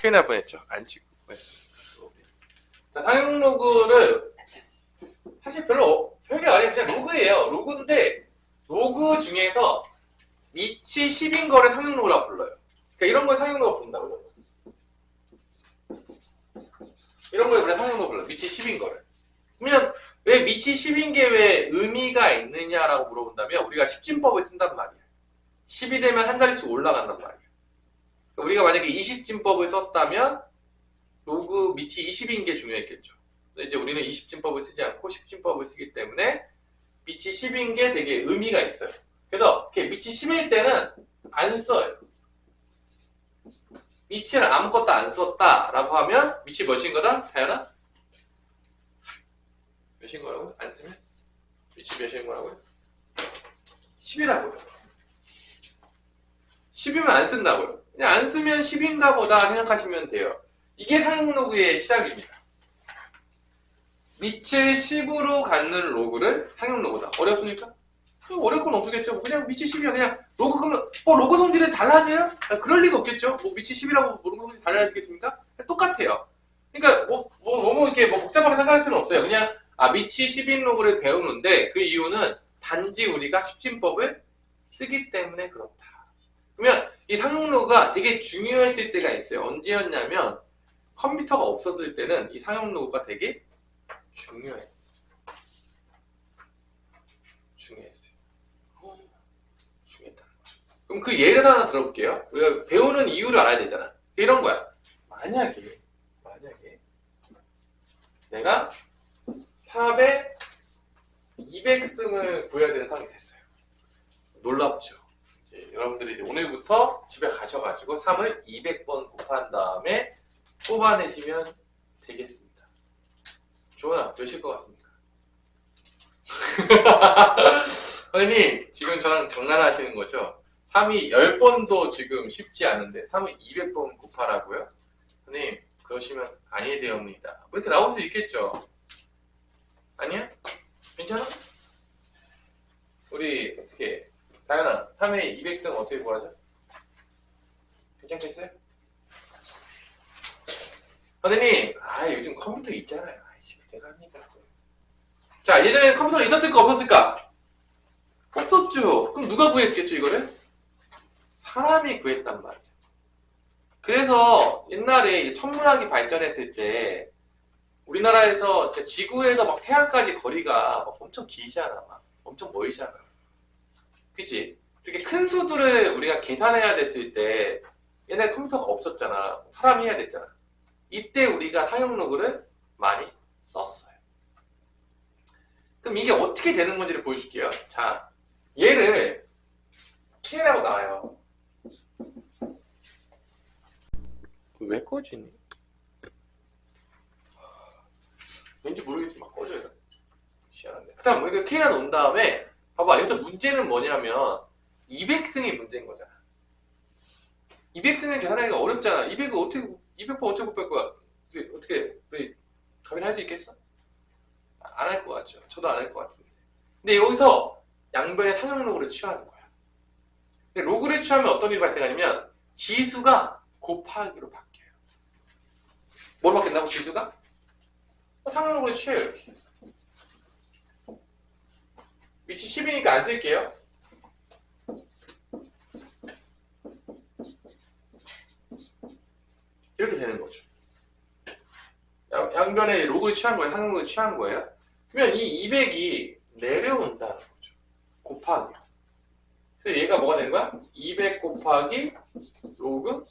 큰일 날 뻔했죠. 안 찍고. 자, 상용 로그를 사실 별게 아니에요. 그냥 로그예요. 로그인데 로그 중에서 위치 10인 거를 상용 로그라고 불러요. 그러니까 이런 걸 상용 로그 부른다고요. 이런 걸 우리가 상용 로그 불러요. 위치 10인 거를. 그러면 왜 위치 10인 게 왜 의미가 있느냐라고 물어본다면 우리가 10진법을 쓴단 말이야. 10이 되면 한 자릿수 올라간단 말이야. 그러니까 우리가 만약에 20진법을 썼다면 로그 위치 20인 게 중요했겠죠. 근데 이제 우리는 20진법을 쓰지 않고 10진법을 쓰기 때문에 위치 10인 게 되게 의미가 있어요. 그래서 이렇게 위치 10일 때는 안 써요. 위치를 아무것도 안 썼다라고 하면 위치 몇인 거다? 다현아? 몇인 거라고요? 안 쓰면? 위치 몇인 거라고요? 10이라고요. 10이면 안 쓴다고요. 그냥 안 쓰면 10인가 보다 생각하시면 돼요. 이게 상용 로그의 시작입니다. 위치를 10으로 갖는 로그를 상용 로그다. 어렵습니까? 어려울 건 없겠죠. 그냥 위치 10이야. 그냥 로그 그러면 로그 성질은 달라져요? 그럴 리가 없겠죠. 위치 10이라고 로그 성질이 달라지겠습니까? 똑같아요. 그러니까 너무 이렇게 복잡하게 생각할 필요는 없어요. 그냥 위치 10인 로그를 배우는데 그 이유는 단지 우리가 10진법을 쓰기 때문에 그렇다. 그러면 이 상용 로그가 되게 중요했을 때가 있어요. 언제였냐면 컴퓨터가 없었을 때는 이 상용 로그가 되게 중요했어요. 중요했다는 거죠. 그럼 그 예를 하나 들어볼게요. 우리가 배우는 이유를 알아야 되잖아. 이런 거야. 만약에 내가 탑에 200승을 구해야 되는 상황이 됐어요. 놀랍죠. 이제 여러분들이 이제 오늘부터 집에 가셔가지고 3을 200번 곱한 다음에 뽑아내시면 되겠습니다. 주원아, 몇일 것 같습니까? 선생님, 지금 저랑 장난하시는 거죠? 3이 10번도 지금 쉽지 않은데 3을 200번 곱하라고요? 선생님, 그러시면 아니 되옵니다. 뭐 이렇게 나올 수 있겠죠? 아니야? 괜찮아? 우리 어떻게 다현아, 3의 200승 어떻게 구하죠? 괜찮겠어요? 선생님, 요즘 컴퓨터 있잖아요. 내가 합니까? 자, 예전에는 컴퓨터가 있었을까 없었을까? 없었죠. 그럼 누가 구했겠죠, 이거를? 사람이 구했단 말이죠. 그래서 옛날에 천문학이 발전했을 때 우리나라에서 지구에서 막 태양까지 거리가 막 엄청 길잖아. 막 엄청 멀잖아. 그치? 그렇게 큰 수들을 우리가 계산해야 됐을 때 옛날에 컴퓨터가 없었잖아. 사람이 해야 됐잖아. 이때 우리가 상용 로그를 많이 썼어요. 그럼 이게 어떻게 되는 건지를 보여줄게요. 자, 얘를 K라고 나와요. 왜 꺼지니? 왠지 모르겠지만 꺼져요. 희한한데. 그 다음 이거 K라 놓은 다음에 봐봐, 여기서 문제는 뭐냐면 200승이 문제인 거잖아. 200승을 계산하기가 어렵잖아. 200을 어떻게 200번 어떻게 곱할 거야? 어떻게 우리 감이 할 수 있겠어? 안 할 것 같죠. 저도 안 할 것 같은데. 근데 여기서 양변의 상용 로그를 취하는 거야. 근데 로그를 취하면 어떤 일이 발생하냐면 지수가 곱하기로 바뀌어요. 뭐로 바뀐다고 지수가? 상용 로그를 취해요. 이렇게. 위치 10이니까 안 쓸게요. 이렇게 되는 거죠. 양변에 로그를 취한 거예요. 상용 로그를 취한 거예요. 그러면 이 200이 내려온다는 거죠. 곱하기. 그래서 얘가 뭐가 되는 거야? 200 곱하기 로그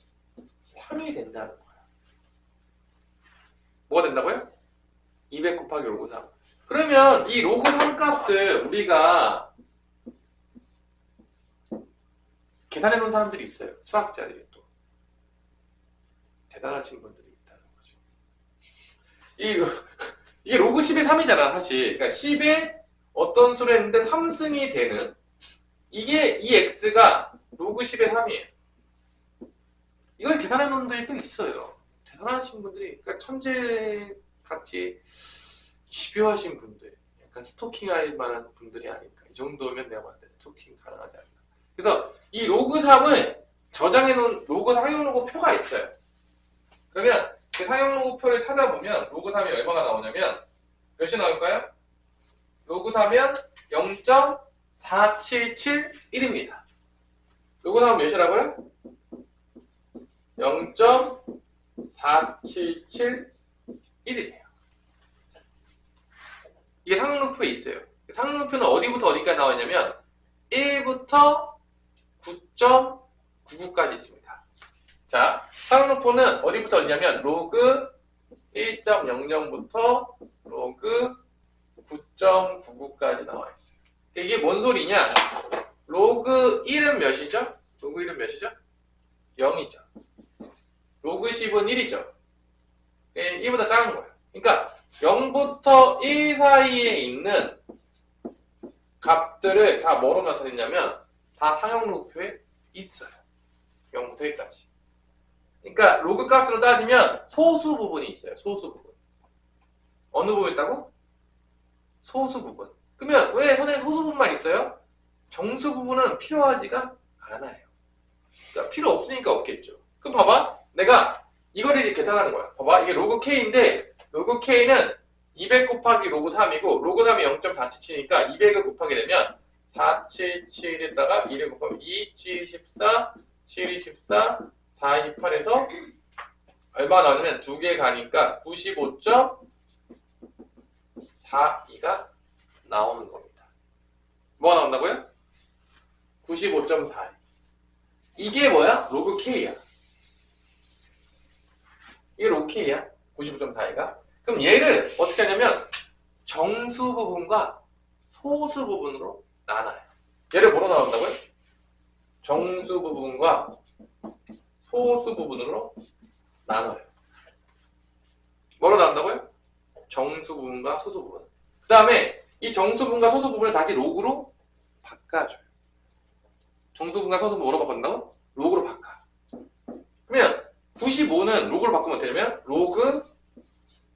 3이 된다는 거야. 뭐가 된다고요? 200 곱하기 로그 3. 그러면 이 로그 3 값을 우리가 계산해 놓은 사람들이 있어요. 수학자들이 또. 대단하신 분들이 있다는 거죠. 이게 로그 10의 3이잖아, 사실. 그러니까 10에 어떤 수를 했는데 3승이 되는 이게 이 x가 로그 10의 3이에요. 이걸 계산해 놓은 분들이 또 있어요. 대단하신 분들이, 그러니까 천재같이 집요하신 분들, 약간 스토킹할 만한 분들이 아닐까. 이 정도면 내가 봤을 때 스토킹 가능하지 않나. 그래서 이 로그 3을 저장해 놓은 로그 상용 로그 표가 있어요. 그러면 그 상용로그표를 찾아보면 로그 3이 얼마가 나오냐면 몇이 나올까요? 로그 3이면 0.4771입니다. 로그 3은 몇이라고요? 0.4771이 돼요. 이게 상용로그표에 있어요. 상용로그표는 어디부터 어디까지 나왔냐면 1부터 9.99까지 있습니다. 자, 상용로그표는 어디부터 어디냐면 로그 1.00부터 로그 9.99까지 나와 있어요. 이게 뭔 소리냐? 로그 1은 몇이죠? 로그 1은 몇이죠? 0이죠. 로그 10은 1이죠. 1보다 작은 거예요. 그러니까 0부터 1 사이에 있는 값들을 다 뭐로 나타냈냐면 다 상용로그표에 있어요. 0부터 1까지. 그러니까 로그 값으로 따지면 소수 부분이 있어요. 소수 부분. 어느 부분 있다고? 소수 부분. 그러면 왜 선에 소수 부분만 있어요? 정수 부분은 필요하지가 않아요. 그러니까 필요 없으니까 없겠죠. 그럼 봐봐. 내가 이거를 이제 계산하는 거야. 봐봐. 이게 로그 K인데 로그 K는 200 곱하기 로그 3이고 로그 3이 0.477이니까 200을 곱하게 되면 477에다가 2를 곱하면 2, 7, 14, 7, 14, 4, 2, 8에서 얼마 나오냐면 2개 가니까 95.42가 나오는 겁니다. 뭐가 나온다고요? 95.42. 이게 뭐야? 로그 K야. 이게 로그 K야. 95.42가. 그럼 얘를 어떻게 하냐면 정수 부분과 소수 부분으로 나눠요. 얘를 뭐로 나눈다고요? 정수 부분과 소수 부분으로 나눠요. 뭐로 나눈다고요? 정수 부분과 소수 부분. 그 다음에 이 정수 부분과 소수 부분을 다시 로그로 바꿔줘요. 정수 부분과 소수 부분 뭐로 바꾼다고? 로그로 바꿔. 그러면 95는 로그로 바꾸면 어떻게 되냐면 로그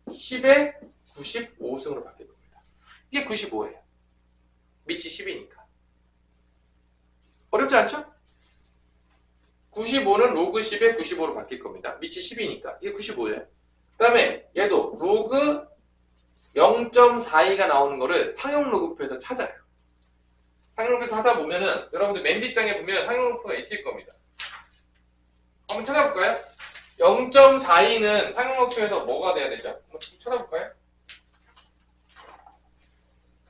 10에 95승으로 바뀔 겁니다. 이게 95예요. 밑이 10이니까. 어렵지 않죠? 95는 로그 10에 95로 바뀔 겁니다. 밑이 10이니까. 이게 95예요. 그 다음에 얘도 로그 0.42가 나오는 거를 상용로그표에서 찾아요. 상용로그표 찾아보면은 여러분들 맨 뒷장에 보면 상용로그표가 있을 겁니다. 한번 찾아볼까요? 0.42는 상용로그표에서 뭐가 돼야 되죠? 한번 찾아볼까요?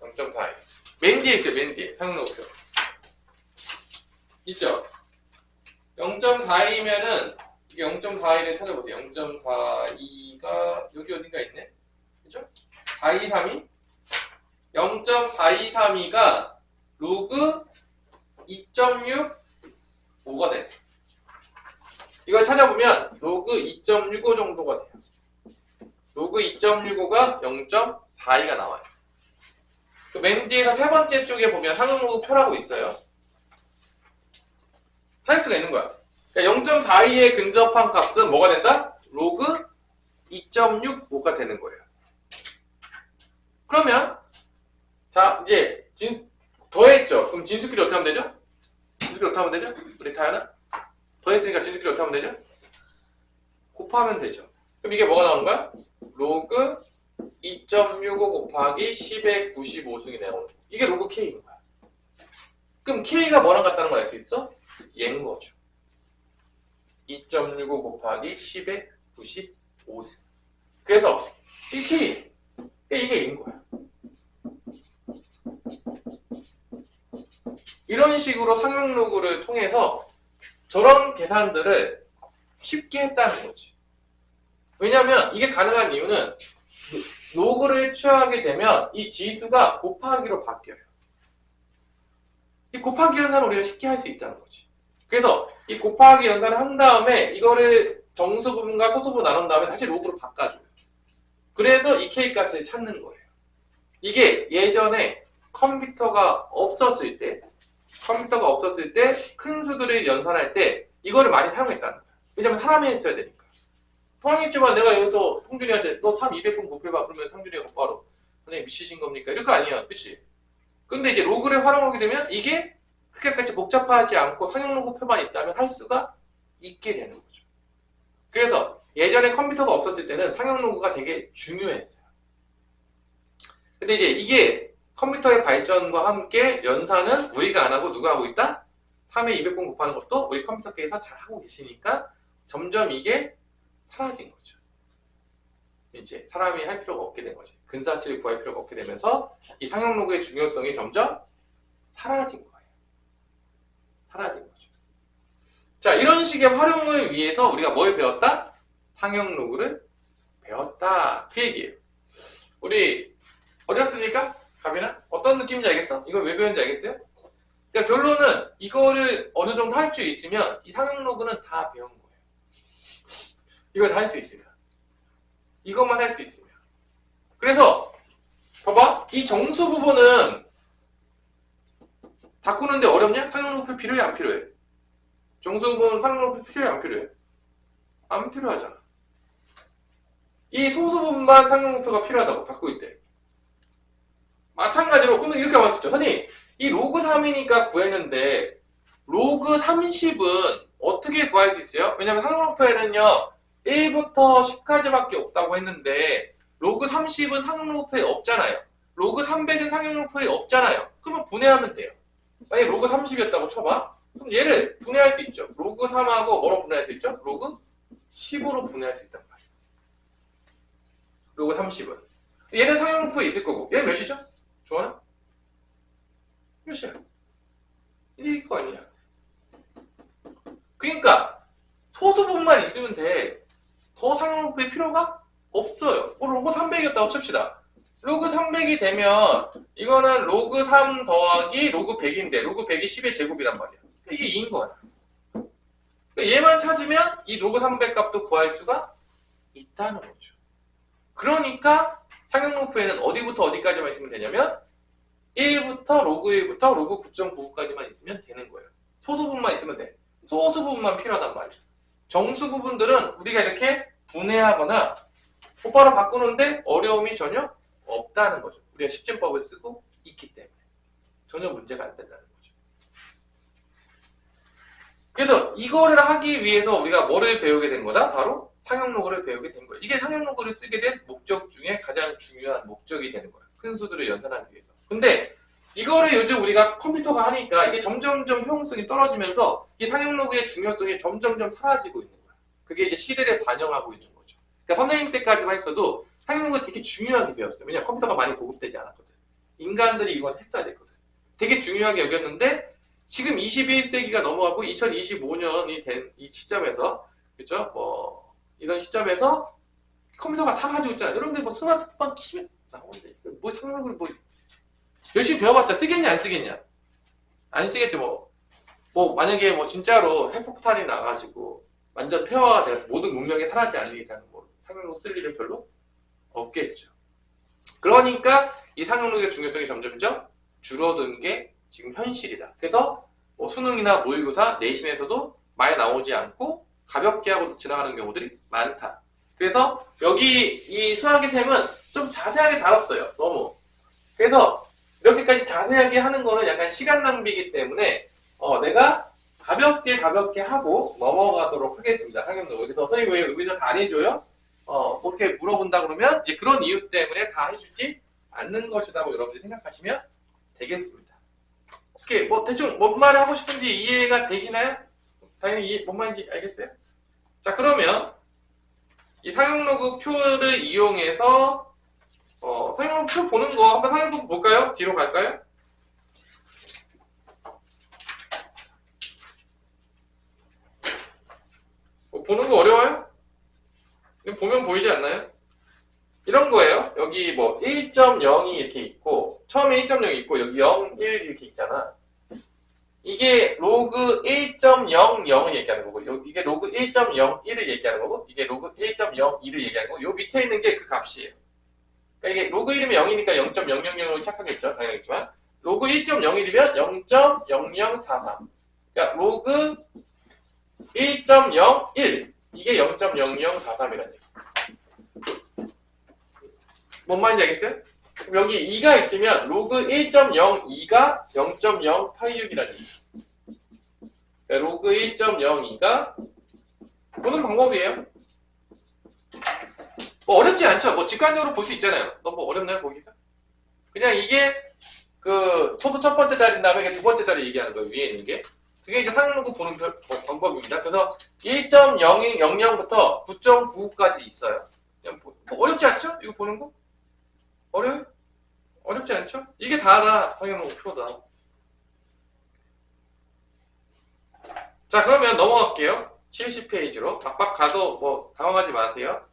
0.42. 맨 뒤에 있어요. 맨 뒤에 상용로그표. 있죠? 0.42면은 0.42를 찾아보세요. 0.42가 여기 어딘가 있네? 그죠? 4232? 0.4232가 로그 2.65가 돼. 이걸 찾아보면 로그 2.65 정도가 돼요. 로그 2.65가 0.42가 나와요. 그 맨 뒤에서 세 번째 쪽에 보면 상용로그 표라고 있어요. 찾을 수가 있는 거야. 그러니까 0.42에 근접한 값은 뭐가 된다? 로그 2.65가 되는 거예요. 그러면 자 이제 더했죠. 그럼 진수끼리 어떻게 하면 되죠? 진수끼리 어떻게 하면 되죠? 우리 타연아? 더했으니까 진수끼리 어떻게 하면 되죠? 곱하면 되죠. 그럼 이게 뭐가 나오는 거야? 로그 2.65 곱하기 10의 95승이 나오는 거야. 이게 로그 K인 거야. 그럼 K가 뭐랑 같다는 걸 알 수 있어? 얘인 거죠. 2.65 곱하기 10의 95승. 그래서 이 K, 이게 얘인 거야. 이런 식으로 상용로그를 통해서 저런 계산들을 쉽게 했다는 거지. 왜냐하면 이게 가능한 이유는 로그를 취하게 되면 이 지수가 곱하기로 바뀌어요. 이 곱하기 연산을 우리가 쉽게 할 수 있다는 거지. 그래서 이 곱하기 연산을 한 다음에 이거를 정수 부분과 소수 부분 나눈 다음에 다시 로그로 바꿔줘요. 그래서 이 K값을 찾는 거예요. 이게 예전에 컴퓨터가 없었을 때 큰 수들을 연산할 때 이거를 많이 사용했다는 거야. 왜냐면 사람이 했어야 되니까. 포항했지만 내가 이것도 성준이한테 너 200분 곱해봐. 그러면 성준이가 바로 선생님 미치신 겁니까? 이럴 거 아니야. 그치? 근데 이제 로그를 활용하게 되면 이게 그렇게까지 복잡하지 않고 상용로그표만 있다면 할 수가 있게 되는 거죠. 그래서 예전에 예전에 컴퓨터가 없었을 때는 상용 로그가 되게 중요했어요. 근데 이제 이게 컴퓨터의 발전과 함께 연산은 우리가 안 하고 누가 하고 있다? 3에 200번 곱하는 것도 우리 컴퓨터께서 잘 하고 계시니까 점점 이게 사라진 거죠. 이제 사람이 할 필요가 없게 된 거죠. 근사치를 구할 필요가 없게 되면서 이 상용 로그의 중요성이 점점 사라진 거예요. 사라진 거죠. 자, 이런 식의 활용을 위해서 우리가 뭘 배웠다? 상용 로그를 배웠다. 그 얘기예요. 우리 어렸습니까? 가빈아? 어떤 느낌인지 알겠어? 이걸 왜 배웠는지 알겠어요? 그러니까 결론은 이거를 어느 정도 할 수 있으면 이 상용 로그는 다 배운 거예요. 이걸 다 할 수 있으면. 이것만 할 수 있으면. 그래서 봐봐. 이 정수 부분은 바꾸는데 어렵냐? 상용 로그 필요해? 안 필요해? 정수 부분 상용 로그 필요해? 안 필요해? 안 필요하잖아. 이 소수 부분만 상용 로그가 필요하다고 바꿀 때. 마찬가지로 그러면 이렇게 말했죠. 선생님, 이 로그 3이니까 구했는데 로그 30은 어떻게 구할 수 있어요? 왜냐면 상용 로그에는요 1부터 10까지밖에 없다고 했는데 로그 30은 상용 로그에 없잖아요. 로그 300은 상용 로그에 없잖아요. 그러면 분해하면 돼요. 만약에 로그 30이었다고 쳐봐. 그럼 얘를 분해할 수 있죠. 로그 3하고 뭐로 분해할 수 있죠? 로그 10으로 분해할 수 있단 말이에요. 로그 30은. 얘는 상용 로그에 있을 거고 얘는 몇이죠? 주원아? 몇이야? 1일 거 아니야. 그러니까 소수 부분만 있으면 돼. 더 상용 로그의 필요가 없어요. 로그 300이었다고 칩시다. 로그 300이 되면 이거는 로그 3 더하기 로그 100인데 로그 100이 10의 제곱이란 말이야. 이게 2인 거야. 얘만 찾으면 이 로그 300 값도 구할 수가 있다는 거죠. 그러니까 상용 로그에는 어디부터 어디까지만 있으면 되냐면 1부터 로그 1부터 로그 9.99까지만 있으면 되는 거예요. 소수 부분만 있으면 돼. 소수 부분만 필요하단 말이야. 정수 부분들은 우리가 이렇게 분해하거나 곧바로 바꾸는데 어려움이 전혀 없다는 거죠. 우리가 십진법을 쓰고 있기 때문에 전혀 문제가 안 된다는 거죠. 그래서 이거를 하기 위해서 우리가 뭐를 배우게 된 거다? 바로 상용 로그를 배우게 된 거예요. 이게 상용 로그를 쓰게 된 목적 중에 가장 중요한 목적이 되는 거예요. 큰 수들을 연산하기 위해서. 근데 이거를 요즘 우리가 컴퓨터가 하니까 이게 점점점 효용성이 떨어지면서 이 상용 로그의 중요성이 점점점 사라지고 있는 거예요. 그게 이제 시대를 반영하고 있는 거죠. 그러니까 선생님 때까지만 했어도 상용 로그가 되게 중요하게 배웠어요. 왜냐면 컴퓨터가 많이 보급되지 않았거든. 인간들이 이건 했어야 됐거든. 되게 중요하게 여겼는데 지금 21세기가 넘어가고 2025년이 된 이 시점에서 그렇죠? 뭐 이런 시점에서 컴퓨터가 다 가지고 있잖아요. 여러분들 뭐 스마트폰 키면 나오는데 뭐 상용 로그를 뭐 열심히 배워봤자 쓰겠냐 안 쓰겠냐? 안 쓰겠지 뭐 만약에 뭐 진짜로 핵폭탄이 나가지고 완전 폐화가 돼서 모든 문명이 사라지지 않는 이상 뭐 상용 로그 쓸 일은 별로 없겠죠. 그러니까 이 상용 로그의 중요성이 점점점 줄어든 게 지금 현실이다. 그래서 뭐 수능이나 모의고사, 내신에서도 많이 나오지 않고 가볍게 하고 지나가는 경우들이 많다. 그래서 여기 이 수학의 템은 좀 자세하게 다뤘어요. 너무. 그래서 이렇게까지 자세하게 하는 거는 약간 시간 낭비이기 때문에 내가 가볍게 하고 넘어가도록 하겠습니다. 상용 로그. 그래서 선생님 왜 여기는 안 해줘요? 그렇게 물어본다 그러면 이제 그런 이유 때문에 다 해주지 않는 것이라고 여러분들이 생각하시면 되겠습니다. 오케이, 뭐 대충 뭔 말을 하고 싶은지 이해가 되시나요? 당연히 뭔 말인지 알겠어요? 자, 그러면 이 상용 로그 표를 이용해서 상용 로그 표 보는 거 한번 상용 로그 볼까요? 뒤로 갈까요? 보는 거 어려워요? 보면 보이지 않나요? 이런 거예요. 여기 뭐 1.0이 이렇게 있고 처음에 1.0이 있고 여기 0, 1 이렇게 있잖아. 이게 로그 1.00을 얘기하는 거고 이게 로그 1.01을 얘기하는 거고 이게 로그 1.02를 얘기하는 거고 요 밑에 있는 게 그 값이에요. 그러니까 이게 로그 1이면 0이니까 0.000으로 착하겠죠. 당연하겠지만 로그 1.01이면 0.0043. 그러니까 로그 1.01 이게 0.0043이라는 얘기. 뭔 말인지 알겠어요? 그럼 여기 2가 있으면 로그 1.02가 0.086이라는 얘기. 그러니까 로그 1.02가 보는 방법이에요. 어렵지 않죠? 뭐 직관적으로 볼 수 있잖아요. 너무 어렵나요, 보기가? 그냥 이게 그 초도 첫 번째 자리인 다음에 이게 두 번째 자리 얘기하는 거예요, 위에 있는 게. 그게 이제 상용로그 보는 방법입니다. 그래서 1.00부터 9.99까지 있어요. 그냥 뭐 어렵지 않죠? 이거 보는 거? 어려워요? 어렵지 않죠? 이게 다가 상용로그 표다. 자, 그러면 넘어갈게요. 70페이지로. 박박 가도 뭐 당황하지 마세요.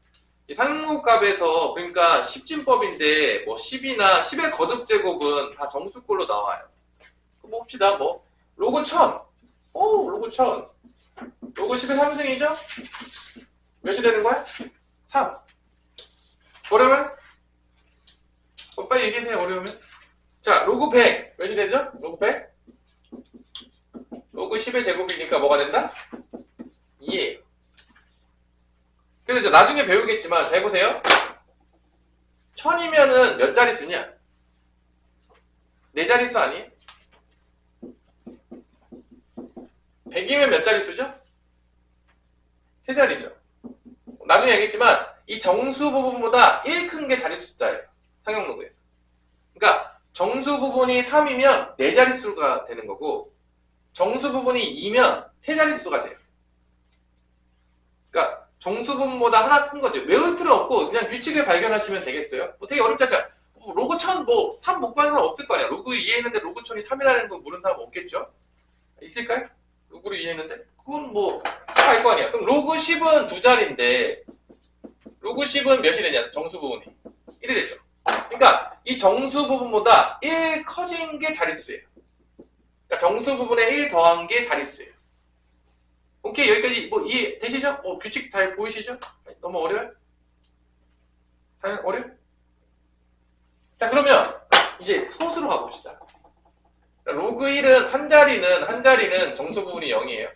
이 상용로그 값에서 그러니까 10진법인데 뭐 10이나 10의 거듭 제곱은 다 정수꼴로 나와요. 뭐 봅시다. 뭐 로그 1000. 오, 로그 1000. 로그 10의 3승이죠? 몇이 되는 거야? 3. 어려워요? 빨리 얘기해주세요. 어려우면. 자, 로그 100. 몇이 되죠? 로그 100? 로그 10의 제곱이니까 뭐가 된다? 2예요. 그래서 이제 나중에 배우겠지만 잘 보세요. 1000이면은 몇 자릿수냐? 4자릿수 아니에요? 100이면 몇 자릿수죠? 3자리죠. 나중에 얘기했지만 이 정수 부분보다 1 큰 게 자릿수 숫자예요. 상용로그에서. 그러니까 정수 부분이 3이면 4자릿수가 되는 거고 정수 부분이 2면 3자릿수가 돼요. 그러니까 정수 부분보다 하나 큰 거죠. 외울 필요 없고 그냥 규칙을 발견하시면 되겠어요. 뭐 되게 어렵지 않죠? 뭐 로그 1000 뭐 3 못 구하는 사람 없을 거 아니야. 로그 이해했는데 로그 1000이 3이라는 거 모르는 사람 없겠죠? 있을까요? 로그를 이해했는데? 그건 뭐 다 알 거 아니야. 그럼 로그 10은 2자리인데 로그 10은 몇이 되냐? 정수 부분이 1이 됐죠. 그러니까 이 정수 부분보다 1 커진 게 자릿수예요. 그러니까 정수 부분에 1 더한 게 자릿수예요. 오케이, 여기까지 뭐 이해 되시죠? 규칙 잘 보이시죠? 너무 어려워요? 다 어려워요? 자, 그러면 이제 소수로 가봅시다. 로그 1은 한 자리는 정수 부분이 0이에요.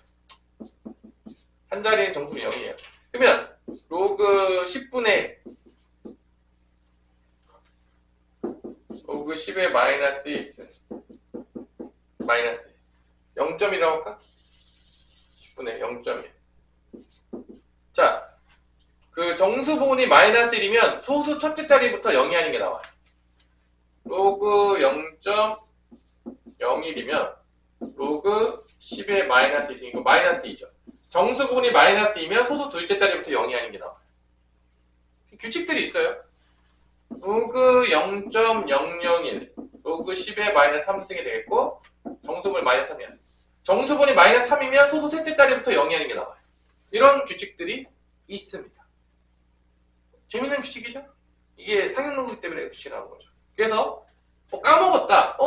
한 자리는 정수 부분이 0이에요. 그러면 로그 10분의 로그 10의 마이너스 1 마이너스 0점이라고 할까? 10분의 0.1. 자, 그 정수 부분이 마이너스 1이면 소수 첫째 자리부터 0이 아닌 게 나와요. 로그 0.01이면 로그 10의 마이너스 2이니까 마이너스 2죠. 정수 부분이 마이너스 2면 소수 둘째 자리부터 0이 아닌 게 나와요. 규칙들이 있어요. 로그 0.001 로그 10의 마이너스 3승이 되겠고 정수분이 마이너스 3이야. 정수분이 마이너스 3이면 소수 셋째 자리부터 0이 아닌 게 나와요. 이런 규칙들이 있습니다. 재밌는 규칙이죠? 이게 상용로그 때문에 규칙이 나온 거죠. 그래서 뭐 까먹었다.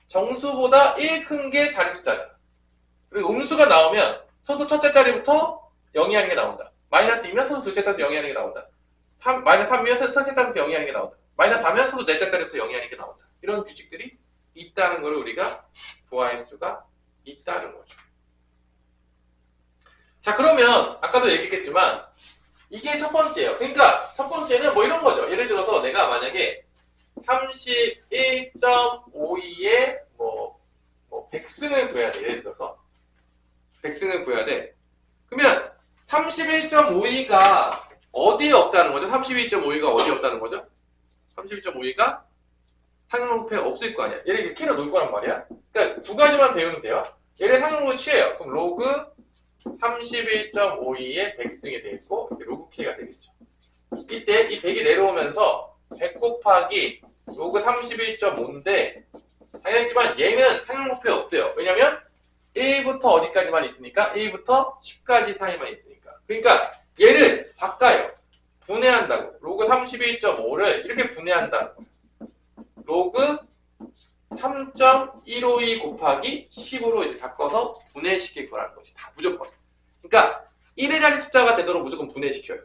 정수보다 1 큰 게 자릿수자다. 그리고 음수가 나오면 소수 첫째 자리부터 0이 아닌 게 나온다. 마이너스 2면 소수 둘째 자리부터 0이 아닌 게 나온다. 마이너스 3이면 소수 셋째 자리부터 0이 아닌 게 나온다. 마이너스 4면 소수 넷째 자리부터 0이 아닌 게 나온다. 이런 규칙들이 있다는 걸 우리가 보아할 수가 있다는 거죠. 자, 그러면 아까도 얘기했지만 이게 첫 번째예요. 그러니까 첫 번째는 뭐 이런 거죠. 예를 들어서 내가 만약에 31.52에 뭐 100승을 구해야 돼. 예를 들어서 100승을 구해야 돼. 그러면 31.52가 어디에 없다는 거죠? 32.52가 어디에 없다는 거죠? 31.52가 상용로그에 없을 거 아니야. 얘를 이렇게 놓을 거란 말이야. 그러니까 두 가지만 배우면 돼요. 얘를 상용로그 취해요. 그럼 로그 31.52에 100승이 되겠고 로그 K가 되겠죠. 이때 이 100이 내려오면서 100 곱하기 로그 31.5인데 당연했지만 얘는 상용로그에 없어요. 왜냐면 1부터 어디까지만 있으니까 1부터 10까지 사이만 있으니까. 그러니까 얘를 바꿔요. 분해한다고. 로그 31.5를 이렇게 분해한다는 거예요. 로그 3.152 곱하기 10으로 이제 바꿔서 분해시킬 거라는 것이 다 무조건. 그러니까 1의 자리 숫자가 되도록 무조건 분해시켜요.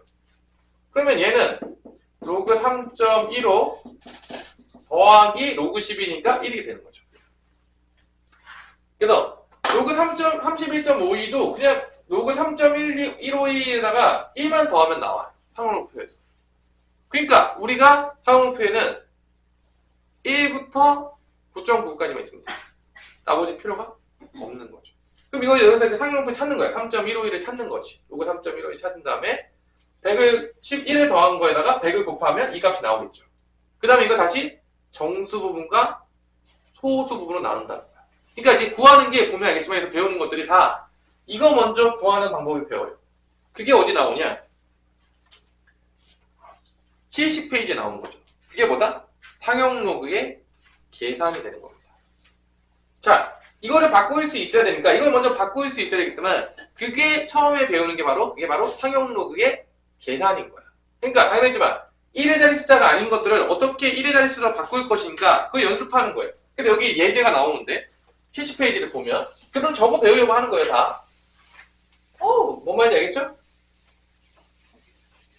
그러면 얘는 로그 3.15 더하기 로그 10이니까 1이 되는 거죠. 그래서 로그 31.52도 그냥 로그 3.152에다가 1만 더하면 나와요. 상용로그표에서. 그러니까 우리가 상용로그표에는 1부터 9.9까지만 있습니다. 나머지 필요가 없는 거죠. 그럼 이거 여기서 이제 상용로그 찾는 거야. 3.151을 찾는 거지. 로그 3.151을 찾은 다음에 100을 11을 더한 거에다가 100을 곱하면 이 값이 나오겠죠. 그 다음에 이거 다시 정수 부분과 소수 부분으로 나눈다는 거야. 그러니까 이제 구하는 게 보면 알겠지만 여기서 배우는 것들이 다 이거 먼저 구하는 방법을 배워요. 그게 어디 나오냐? 70페이지에 나오는 거죠. 그게 뭐다? 상용 로그의 계산이 되는 겁니다. 자, 이거를 바꿀 수 있어야 되니까 이걸 먼저 바꿀 수 있어야 되겠지만 그게 처음에 배우는 게 바로 그게 바로 상용 로그의 계산인 거야. 그러니까 당연하지만 1의 자리 숫자가 아닌 것들을 어떻게 1의 자리 숫자로 바꿀 것인가 그걸 연습하는 거예요. 근데 여기 예제가 나오는데 70페이지를 보면 그럼 저거 배우려고 하는 거예요 다. 뭔 말인지 알겠죠?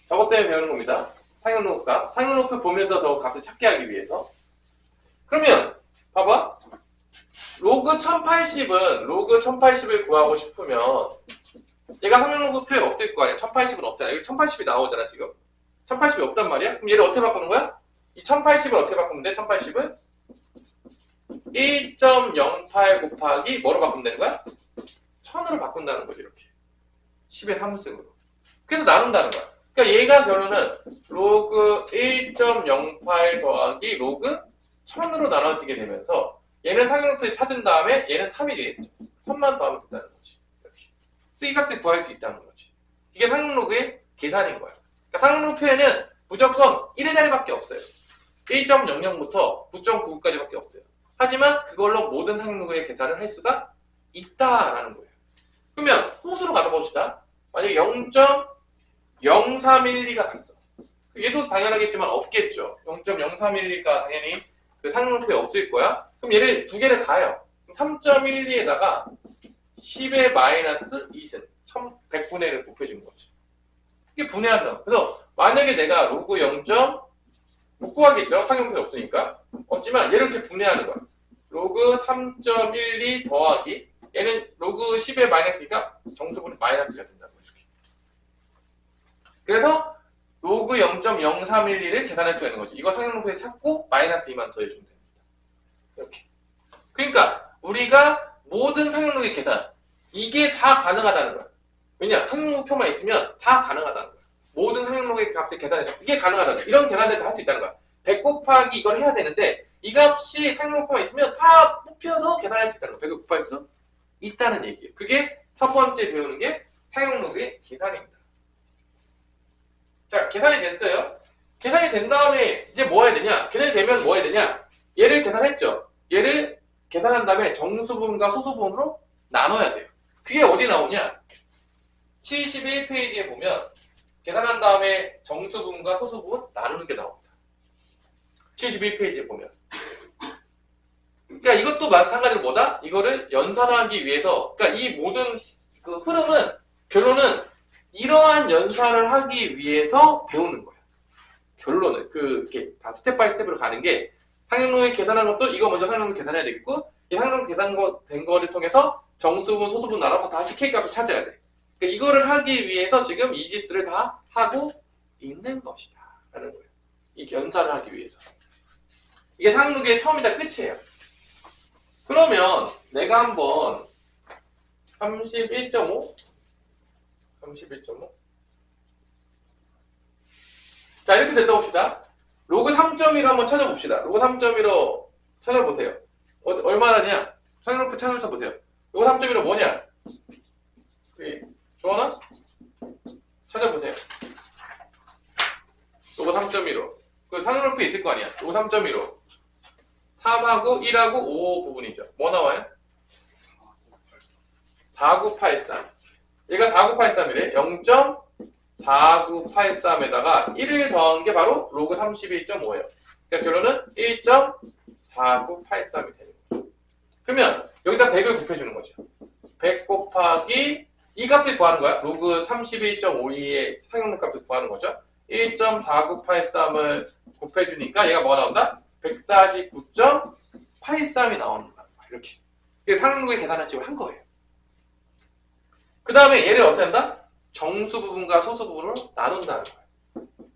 저것 때문에 배우는 겁니다. 상용 로그 값. 상용 로그 보면서 저 값을 찾게 하기 위해서. 그러면 봐봐. 로그 1080은 로그 1080을 구하고 싶으면 얘가 상용 로그 표에 없을 거 아니야. 1080은 없잖아. 여기 1080이 나오잖아 지금. 1080이 없단 말이야? 그럼 얘를 어떻게 바꾸는 거야? 이 1080을 어떻게 바꾸면 돼? 1080을 1.08 곱하기 뭐로 바꾸면 되는 거야? 1000으로 바꾼다는 거지 이렇게. 10의 3승으로. 그래서 나눈다는 거야. 그러니까 얘가 결론은 로그 1.08 더하기 로그 1000으로 나눠지게 되면서 얘는 상용로그를 찾은 다음에 얘는 3이 되겠죠. 1000만 더하면 된다는 거지. 이렇게. 이 값을 구할 수 있다는 거지. 이게 상용로그의 계산인 거야. 그러니까 상용로그 표에는 무조건 1의 자리밖에 없어요. 1.00부터 9.99까지밖에 없어요. 하지만 그걸로 모든 상용로그의 계산을 할 수가 있다라는 거예요. 그러면 호수로 가다 봅시다. 만약에 0.0312가 갔어. 얘도 당연하겠지만 없겠죠. 0.0312가 당연히 그 상용로그에 없을 거야. 그럼 얘를 두 개를 가요. 3.12에다가 10의 마이너스 2승 1100분의 1을 곱해준 거지. 이게 분해한다. 그래서 만약에 내가 로그 0. 못 구하겠죠. 상용로그에 없으니까. 없지만 얘를 이렇게 분해하는 거야. 로그 3.12 더하기 얘는 로그 10의 마이너스니까 정수분이 마이너스가 된다는 거죠. 그래서 로그 0.0312를 계산할 수가 있는 거지. 이거 상용로그에 찾고 마이너스 2만 더해주면 됩니다. 이렇게. 그러니까 우리가 모든 상용로그의 계산 이게 다 가능하다는 거야. 왜냐? 상용로그 표만 있으면 다 가능하다는 거야. 모든 상용로그의 값을 계산해서 이게 가능하다는 거야. 이런 계산들을 다 할 수 있다는 거야. 100 곱하기 이걸 해야 되는데 이 값이 상용로그 표만 있으면 다 뽑혀서 계산할 수 있다는 거야. 100을 곱할 수 있다는 얘기예요. 그게 첫 번째 배우는 게 상용로그의 계산입니다. 자, 계산이 됐어요. 계산이 된 다음에 이제 뭐 해야 되냐? 계산이 되면 뭐 해야 되냐? 얘를 계산했죠. 얘를 계산한 다음에 정수분과 소수분으로 나눠야 돼요. 그게 어디 나오냐? 71페이지에 보면 계산한 다음에 정수분과 소수분 나누는 게 나옵니다. 71페이지에 보면. 그러니까 이것도 마찬가지로 뭐다? 이거를 연산하기 위해서, 그러니까 이 모든 그 흐름은, 결론은 이러한 연산을 하기 위해서 배우는 거예요. 결론은 이렇게 다 스텝 바이 스텝으로 가는 게 상용로그 계산하는 것도 이거 먼저 상용로그 계산해야 되겠고 이 상용로그 계산된 거를 통해서 정수분, 소수분 나눠서 다시 K값을 찾아야 돼. 그러니까 이거를 하기 위해서 지금 이 집들을 다 하고 있는 것이다 라는 거예요. 이 연산을 하기 위해서. 이게 상용로그의 처음이자 끝이에요. 그러면 내가 한번 31.5 자, 이렇게 됐다 봅시다. 로그 3.1로 한번 찾아봅시다. 로그 3.1로 찾아보세요. 얼마나냐? 상용로그 찾아서 보세요. 로그 3.1로 뭐냐? 주원아? 찾아보세요. 로그 3.1로. 그 상용로그 있을 거 아니야. 로그 3.1로. 3하고 1하고 5 부분이죠. 뭐 나와요? 4983. 얘가 4983이래. 0.4983에다가 1을 더한 게 바로 로그 31.5예요. 그러니까 결론은 1.4983이 되는 거죠. 그러면 여기다 100을 곱해주는 거죠. 100 곱하기 이 값을 구하는 거야. 로그 31.52의 상용로그 값을 구하는 거죠. 1.4983을 곱해주니까 얘가 뭐가 나온다? 149.83이 나오는 거야. 이렇게. 상용로그의 계산을 지금 한 거예요. 그 다음에 얘를 어떻게 한다? 정수 부분과 소수 부분으로 나눈다는 거야.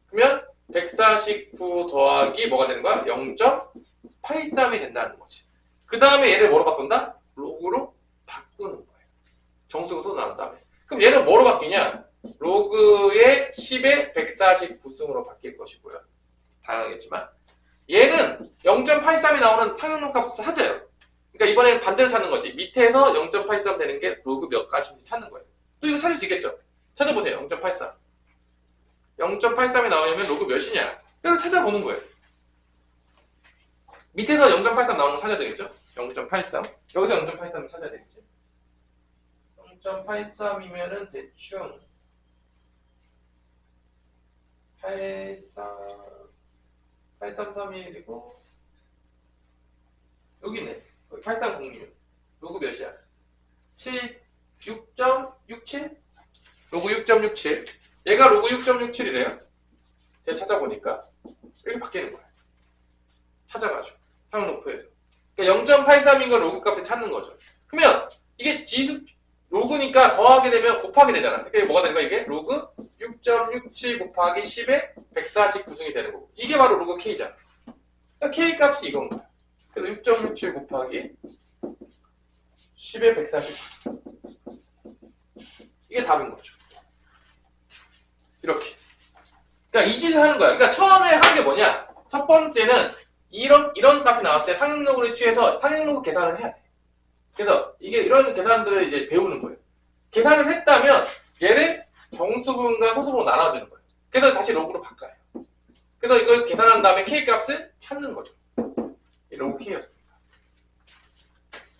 그러면 149 더하기 뭐가 되는 거야? 0.83이 된다는 거지. 그 다음에 얘를 뭐로 바꾼다? 로그로 바꾸는 거예요. 정수부터 나눈 다음에. 그럼 얘는 뭐로 바뀌냐? 로그의 10의 149승으로 바뀔 것이고요. 다양하겠지만 얘는 0.83이 나오는 평균 값을 찾아요. 그러니까 이번에는 반대로 찾는 거지. 밑에서 0.83 되는 게 로그 몇 가지인지 찾는 거예요. 또 이거 찾을 수 있겠죠? 찾아보세요. 0.83. 0.83이 나오려면 로그 몇이냐? 이걸 찾아보는 거예요. 밑에서 0.83 나오는 거 찾아야 되겠죠? 0.83. 여기서 0.83을 찾아야 되겠지? 0.83이면은 대충 8331이고 여기 있네. 8306. 로그 몇이야? 6.67? 로그 6.67. 얘가 로그 6.67이래요. 제가 찾아보니까 이렇게 바뀌는 거야. 찾아가지고 향로프에서. 그러니까 0.83인 걸 로그 값을 찾는 거죠. 그러면 이게 지수 로그니까 더하게 되면 곱하게 되잖아. 그러니까 뭐가 되는 거야 이게? 로그 6.67 곱하기 10의 149승이 되는 거고. 이게 바로 로그 K잖아. 그러니까 K 값이 이건 거야. 그래서 6.67 곱하기 10의 149. 이게 답인 거죠. 이렇게. 그러니까 이 짓을 하는 거야. 그러니까 처음에 하는 게 뭐냐? 첫 번째는 이런 값이 나왔을 때 탕행로그를 취해서 탕행로그 계산을 해야 돼. 그래서 이게 이런 계산들을 이제 배우는 거예요. 계산을 했다면 얘를 정수분과 소수분으로 나눠주는 거예요. 그래서 다시 로그로 바꿔요. 그래서 이걸 계산한 다음에 K 값을 찾는 거죠. 이 로그 K였습니다.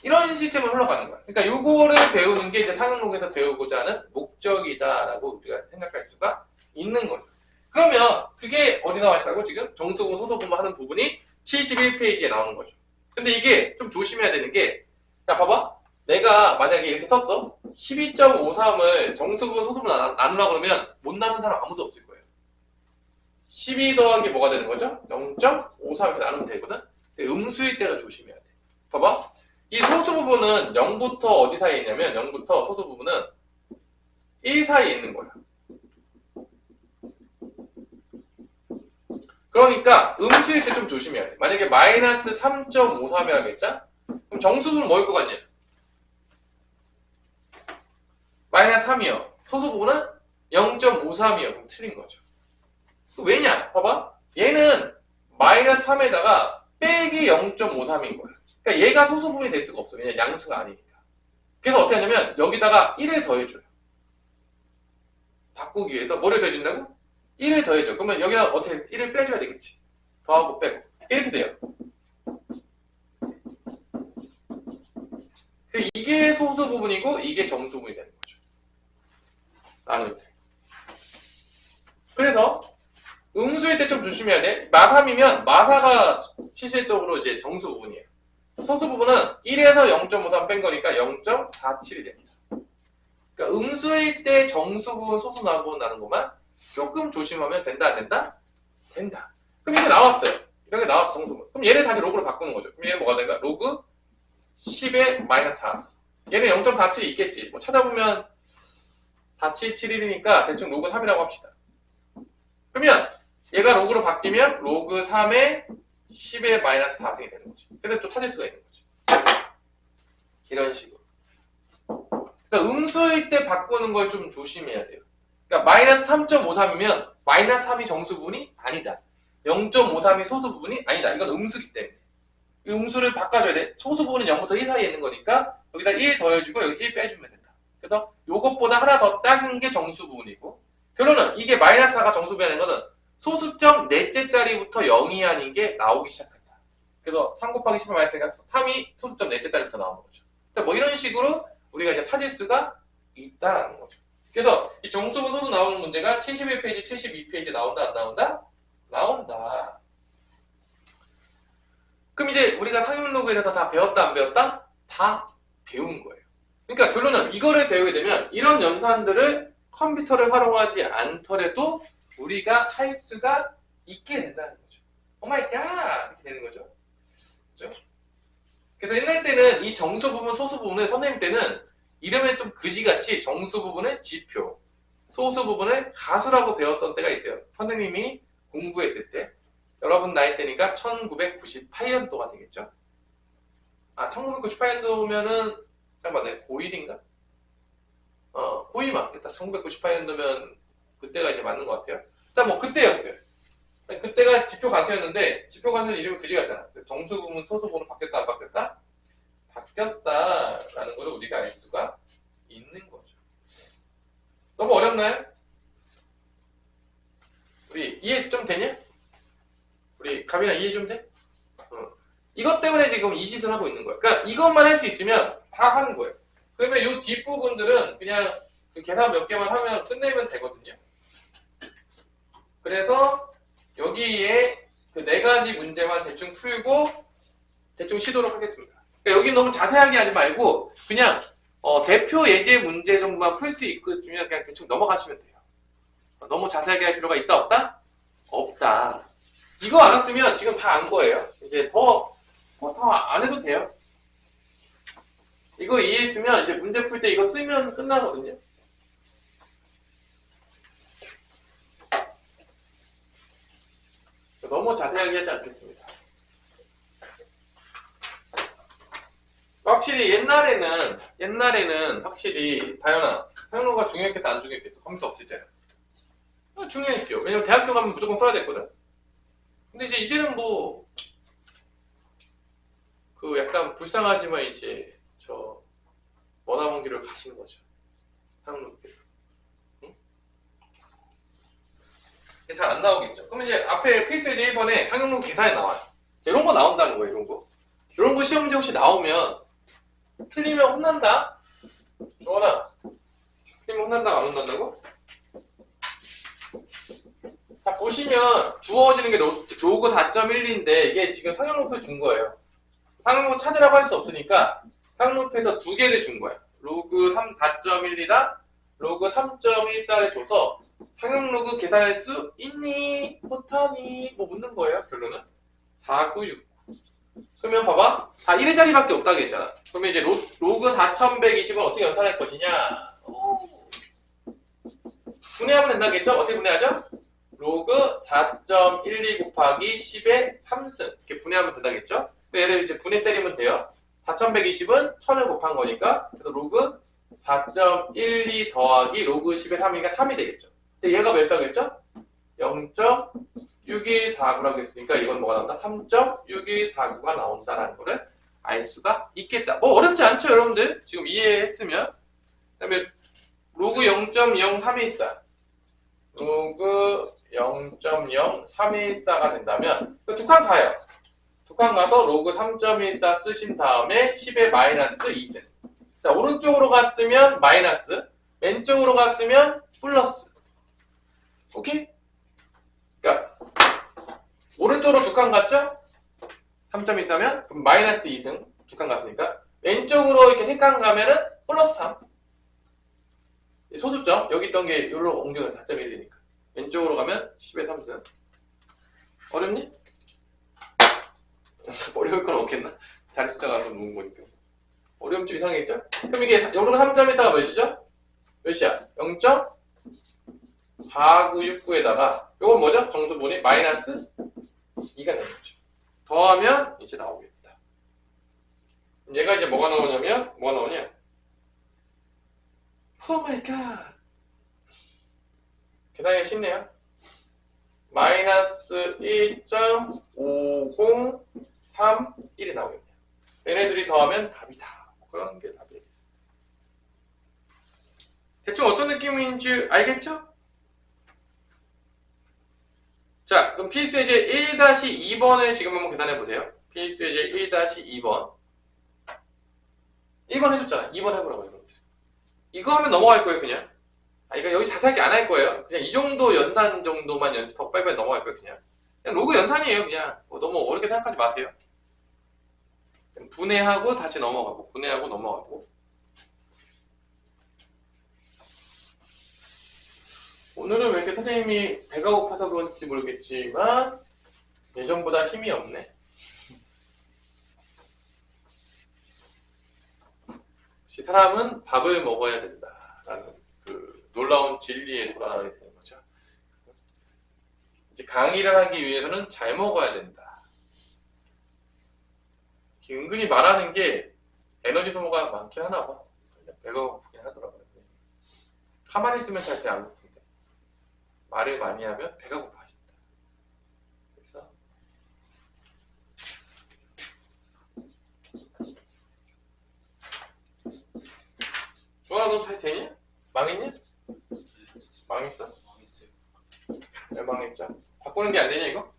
이런 시스템을 흘러가는 거야. 그러니까 요거를 배우는 게 이제 탕행로그에서 배우고자 하는 목적이다라고 우리가 생각할 수가 있는 거죠. 그러면 그게 어디 나와 있다고? 지금 정수분, 소수분만 하는 부분이 71페이지에 나오는 거죠. 근데 이게 좀 조심해야 되는 게, 야 봐봐. 내가 만약에 이렇게 썼어. 12.53을 정수분, 소수분 나누라 그러면 못 나눈 사람 아무도 없을 거예요. 12 더하기 뭐가 되는 거죠? 0.53 이렇게 나누면 되거든? 근데 음수일 때가 조심해야 돼. 봐봐. 이 소수 부분은 0부터 어디 사이에 있냐면 0부터 소수 부분은 1 사이에 있는 거야. 그러니까 음수일 때 좀 조심해야 돼. 만약에 마이너스 3.53이라고 했죠? 그럼 정수분은 뭐일 것 같냐? 마이너스 3이요. 소수 부분은 0.53이요. 그럼 틀린 거죠. 왜냐? 봐봐. 얘는 마이너스 3에다가 빼기 0.53인 거야. 그러니까 얘가 소수 부분이 될 수가 없어. 왜냐면 양수가 아니니까. 그래서 어떻게 하냐면 여기다가 1을 더해줘요. 바꾸기 위해서 뭐를 더해준다고? 1을 더해줘. 그러면 여기다 어떻게 1을 빼줘야 되겠지. 더하고 빼고. 이렇게 돼요. 이게 소수 부분이고 이게 정수 부분이 되는 거죠. 나눌 때. 그래서 음수일 때 좀 조심해야 돼. 마삼이면 마사가 실질적으로 이제 정수 부분이에요. 소수 부분은 1에서 0.53 뺀 거니까 0.47이 됩니다. 그러니까 음수일 때 정수 부분, 소수 부분 나는 것만 조금 조심하면 된다, 안 된다? 된다. 그럼 이게 나왔어요. 이렇게 나왔어, 정수분. 그럼 얘를 다시 로그로 바꾸는 거죠. 그럼 얘는 뭐가 될까? 로그 10의 마이너스 4. 얘는 0.47이 있겠지. 뭐 찾아보면 477이니까 대충 로그 3이라고 합시다. 그러면 얘가 로그로 바뀌면 로그 3의 10의 마이너스 4승이 되는 거죠. 근데 또 찾을 수가 있는 거죠. 이런 식으로. 그러니까 음수일 때 바꾸는 걸 좀 조심해야 돼요. 그러니까 마이너스 3.53이면 마이너스 3이 정수분이 아니다. 0.53이 소수부분이 아니다. 이건 음수기 때문에. 이 음수를 바꿔줘야 돼. 소수부분은 0부터 1 사이에 있는 거니까 여기다 1 더해주고 여기 1 빼주면 된다. 그래서 요것보다 하나 더 작은 게 정수부분이고 결론은 이게 마이너스 4가 정수부분이라는 거는 소수점 넷째 자리부터 0이 아닌 게 나오기 시작한다. 그래서 3 곱하기 10의 마이너스가 3이 소수점 넷째 자리부터 나오는 거죠. 그러니까 뭐 이런 식으로 우리가 이제 찾을 수가 있다라는 거죠. 그래서 이 정수분 소수 나오는 문제가 71페이지, 72페이지 나온다, 안 나온다? 나온다. 그럼 이제 우리가 상용로그에 대해서 다 배웠다, 안 배웠다? 다 배운 거예요. 그러니까 결론은 이거를 배우게 되면 이런 연산들을 컴퓨터를 활용하지 않더라도 우리가 할 수가 있게 된다는 거죠. 오마이갓! 이렇게 되는 거죠. 그죠? 그래서 옛날 때는 이 정수 부분, 소수 부분을 선생님 때는 이름에 좀 그지같이 정수 부분을 지표, 소수 부분을 가수라고 배웠던 때가 있어요. 선생님이 공부했을 때. 여러분 나이 때니까 1998년도가 되겠죠. 아, 1998년도면은 잠깐만, 내 고1인가? 거의 맞겠다. 1998년도면 그때가 이제 맞는 것 같아요. 일단 뭐 그때였어요. 그때가 지표 가수였는데 지표 가수는 이름이 그지 같잖아. 정수 부분, 소수 부분 바뀌었다 안 바뀌었다? 바뀌었다라는 걸 우리가 알 수가 있는 거죠. 너무 어렵나요? 우리 이해 좀 되냐? 우리 가빈아 이해 좀 돼? 이것 때문에 지금 이 짓을 하고 있는 거야. 그러니까 이것만 할 수 있으면 다 하는 거예요. 그러면 이 뒷부분들은 그냥 그 계산 몇 개만 하면 끝내면 되거든요. 그래서 여기에 그 네 가지 문제만 대충 풀고 대충 쉬도록 하겠습니다. 그러니까 여기 너무 자세하게 하지 말고 그냥 대표 예제 문제 정도만 풀 수 있으면 그냥 대충 넘어가시면 돼요. 너무 자세하게 할 필요가 있다 없다? 없다. 이거 알았으면 지금 다 안 거예요. 이제 더 안 해도 돼요. 이거 이해했으면 이제 문제 풀 때 이거 쓰면 끝나거든요. 너무 자세하게 하지 않겠습니다. 확실히 옛날에는 확실히 다현아, 사용료가 중요했겠다 안 중요했겠어? 컴퓨터 없을 때는. 중요했죠. 왜냐면 대학교 가면 무조건 써야 됐거든. 근데 이제는 뭐 그 약간 불쌍하지만 이제 저 머나먼 길을 가신 거죠. 사용료께서. 응? 잘 안 나오겠죠. 그러면 이제 앞에 페이스에이지 1번에 상용로 계산이 나와요. 이런 거 나온다는 거예요, 이런 거. 이런 거 시험 문제 혹시 나오면 틀리면 혼난다? 조원아, 틀리면 혼난다고 안 혼난다고? 자, 보시면 주어지는 게 로그 4.12인데 이게 지금 상용로표 준 거예요. 상용로 찾으라고 할 수 없으니까 상용로표에서 두 개를 준 거예요. 로그 4.1이랑 로그 3.14를 줘서 상용로그 계산할 수 있니? 못하니? 뭐 묻는 거예요, 결론은. 496. 그러면 봐봐. 다 1회짜리밖에 없다고 했잖아. 그러면 이제 로그 4120은 어떻게 연산할 것이냐? 분해하면 된다겠죠? 어떻게 분해하죠? 로그 4.12 곱하기 10의 3승. 이렇게 분해하면 된다겠죠? 얘를 이제 분해 때리면 돼요. 4120은 1000을 곱한 거니까, 그래서 로그 4.12 더하기 로그 10의 3이니까 3이 되겠죠. 근데 얘가 몇 사겠죠? 0.6249라고 했으니까 이건 뭐가 나온다? 3.6249가 나온다라는 거를 알 수가 있겠다. 뭐 어렵지 않죠, 여러분들? 지금 이해했으면. 그 다음에 로그 0.0314 로그 0.0314가 된다면 두 칸 가요. 두 칸 가서 로그 3.14 쓰신 다음에 10의 마이너스 2승. 자, 오른쪽으로 갔으면 마이너스, 왼쪽으로 갔으면 플러스. 오케이? 그러니까 오른쪽으로 두 칸 갔죠? 3.14면 그럼 마이너스 2승 두 칸 갔으니까 왼쪽으로 이렇게 세 칸 가면은 플러스 3. 소수점 여기 있던 게 여기로 옮겨서 4.1이니까 왼쪽으로 가면 10의 3승. 어렵니? 어려울 건 없겠나? 자리 숫자가 좀 놓은 거니까. 어려움 좀 이상하겠죠? 그럼 이게 여기로 3.14가 몇이죠? 몇이야? 0.4969에다가 요건 뭐죠? 정수분이 마이너스 2가 되는 거죠. 더하면 이제 나오겠다. 얘가 이제 뭐가 나오냐? 오 마이 갓. 계산이 쉽네요. 마이너스 1.5031이 나오겠네요. 얘네들이 더하면 답이다. 그런 게 답이겠습니다. 대충 어떤 느낌인지 알겠죠? 자, 그럼 필수예제 1-2번을 지금 한번 계산해보세요. 필수예제 1-2번. 1번 해줬잖아. 2번 해보라고요, 여러분들. 이거 하면 넘어갈 거예요, 그냥. 이거 여기 자세하게 안 할 거예요. 그냥 이 정도 연산 정도만 연습하고 빨리빨리 넘어갈 거예요, 그냥. 그냥 로그 연산이에요, 그냥. 뭐 너무 어렵게 생각하지 마세요. 분해하고 다시 넘어가고, 분해하고 넘어가고. 오늘은 왜 이렇게 선생님이 배가 고파서 그런지 모르겠지만 예전보다 힘이 없네. 역시 사람은 밥을 먹어야 된다라는 그 놀라운 진리에 돌아가게 되는 거죠. 이제 강의를 하기 위해서는 잘 먹어야 된다. 은근히 말하는 게 에너지 소모가 많긴 하나 봐. 배가 고프긴 하더라고요. 가만히 있으면 잘 배 안 고픈데 말을 많이 하면 배가 고파진다. 그래서 주원아 너 잘 되냐? 망했냐? 망했어? 망했어요. 왜 망했죠? 바꾸는 게 안 되냐 이거?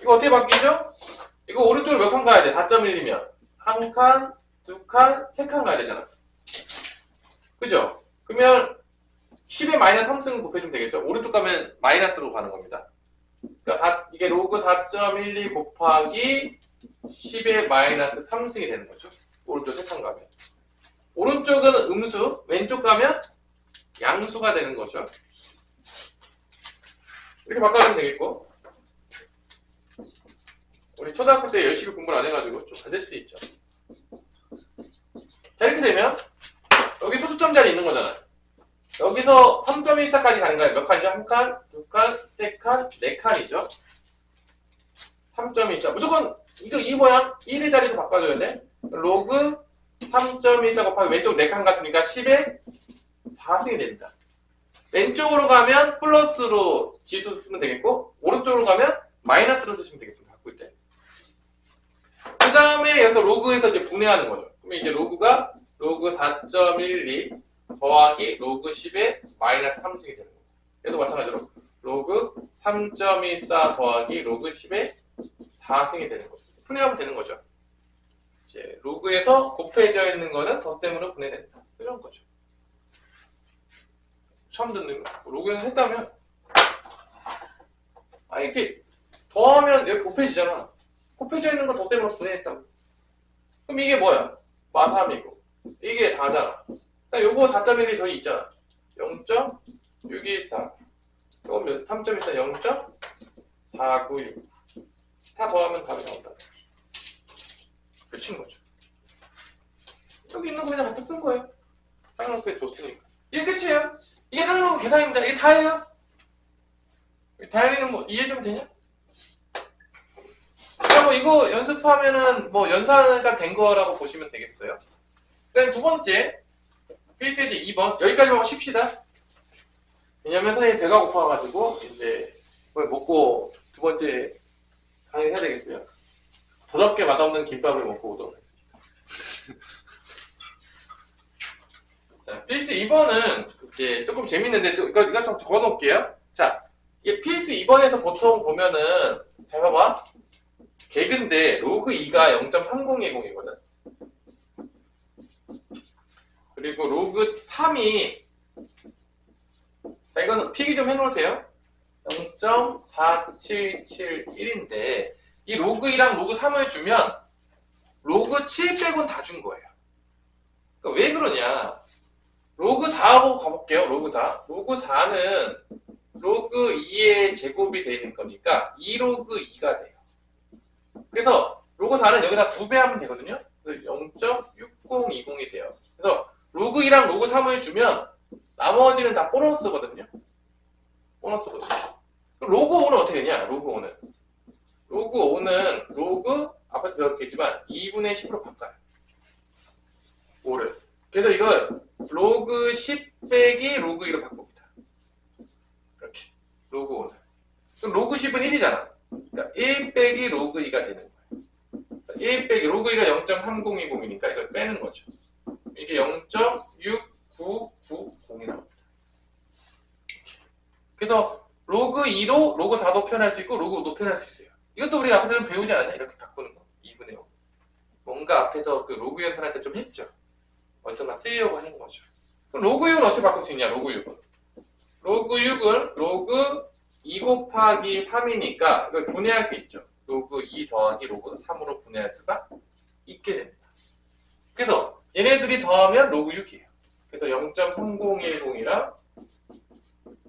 이거 어떻게 바뀌죠? 이거 오른쪽으로 몇 칸 가야 돼? 4.1이면 한 칸, 두 칸, 세 칸 가야 되잖아. 그죠? 그러면 10에 마이너스 3승 곱해주면 되겠죠? 오른쪽 가면 마이너스로 가는 겁니다. 그러니까 이게 로그 4.12 곱하기 10에 마이너스 3승이 되는 거죠. 오른쪽 세 칸 가면. 오른쪽은 음수, 왼쪽 가면 양수가 되는 거죠. 이렇게 바꿔주면 되겠고. 우리 초등학교 때 열심히 공부를 안 해가지고 좀 잘 될 수 있죠. 자, 이렇게 되면 여기 소수점 자리 있는 거잖아. 여기서 3.14까지 가는 거야. 몇 칸이죠? 한 칸, 두 칸, 세 칸, 네 칸이죠. 3.14. 무조건 이 모양 1의 자리로 바꿔줘야 돼. 로그 3.14 곱하기 왼쪽 4칸 같으니까 10에 4승이 됩니다. 왼쪽으로 가면 플러스로 지수 쓰면 되겠고, 오른쪽으로 가면 마이너스로 쓰시면 되겠습니다. 바꿀 때. 그 다음에 여기서 로그에서 이제 분해하는 거죠. 그러면 이제 로그가 로그 4.12 더하기 로그 10에 마이너스 3승이 되는 거예요. 얘도 마찬가지로 로그 3.14 더하기 로그 10에 4승이 되는 거죠. 분해하면 되는 거죠. 이제 로그에서 곱해져 있는 거는 덧셈으로 분해된다. 이런 거죠. 처음 듣는 거. 로그에서 했다면 이렇게 더하면 여기 곱해지잖아. 곱해져 있는 거 덧셈으로 분해했다고. 그럼 이게 뭐야? 마3이고 이게 4잖아. 요거 4.1이 저기 있잖아. 0.614. 요거 3.14 0.496. 다 더하면 답이 나온다. 끝인 거죠. 여기 있는 거 그냥 갖다 쓴 거예요. 상록에 줬으니까. 이게 끝이에요. 이게 상록 계산입니다. 이게 다예요. 다현이는 뭐 이해 좀 되냐? 자, 뭐 이거 연습하면은 뭐 연산은 딱 된 거라고 보시면 되겠어요. 그다음 두 번째 페이지 2번 여기까지만 쉽시다. 왜냐면 선생님이 배가 고파가지고 이제 뭘 먹고 두 번째 강의 해야 되겠어요. 더럽게 맛없는 김밥을 먹고 오도록 하겠습니다. 자, 필수 2번은 이제 조금 재밌는데 이거 좀 적어놓을게요. 자, 이게 필수 2번에서 보통 보면은 잘 봐봐. 개근데 로그 2가 0.3010이거든. 그리고 로그 3이 자, 이거는 필기 좀 해놓으세요. 0.4771인데 이 로그 2랑 로그 3을 주면 로그 7 빼곤 다 준 거예요. 그러니까 왜 그러냐? 로그 4하고 가볼게요. 로그 4. 로그 4는 로그 2의 제곱이 되는 거니까 2로그 2가 돼요. 그래서 로그 4는 여기다 2배 하면 되거든요. 0.6020이 돼요. 그래서 로그 2랑 로그 3을 주면 나머지는 다 보너스거든요. 보너스거든요. 그럼 로그 5는 어떻게 되냐? 로그 5는. 로그 5는 로그 앞에서 배웠겠지만 2분의 10으로 바꿔요. 5를. 그래서 이걸 로그 10 빼기 로그 2로 바꿉니다. 이렇게. 로그 5는. 그럼 로그 10은 1이잖아. 그러니까 1 빼기 로그 2가 되는 거예요. 1 빼기 로그 2가 0.3020이니까 이걸 빼는 거죠. 이게 0.6990이 나옵니다. 그래서 로그 2로 로그 4도 표현할 수 있고 로그 5도 표현할 수 있어요. 이것도 우리가 앞에서 좀 배우지 않았냐? 이렇게 바꾸는 거. 2분의 5. 뭔가 앞에서 그 로그 연산할 때 좀 했죠. 어쩌나 쓰려고 하는 거죠. 그럼 로그 6은 어떻게 바꿀 수 있냐? 로그 6은. 로그 6은 로그 2 곱하기 3이니까 이걸 분해할 수 있죠. 로그 2 더하기 로그 3으로 분해할 수가 있게 됩니다. 그래서 얘네들이 더하면 로그 6이에요. 그래서 0.3010이랑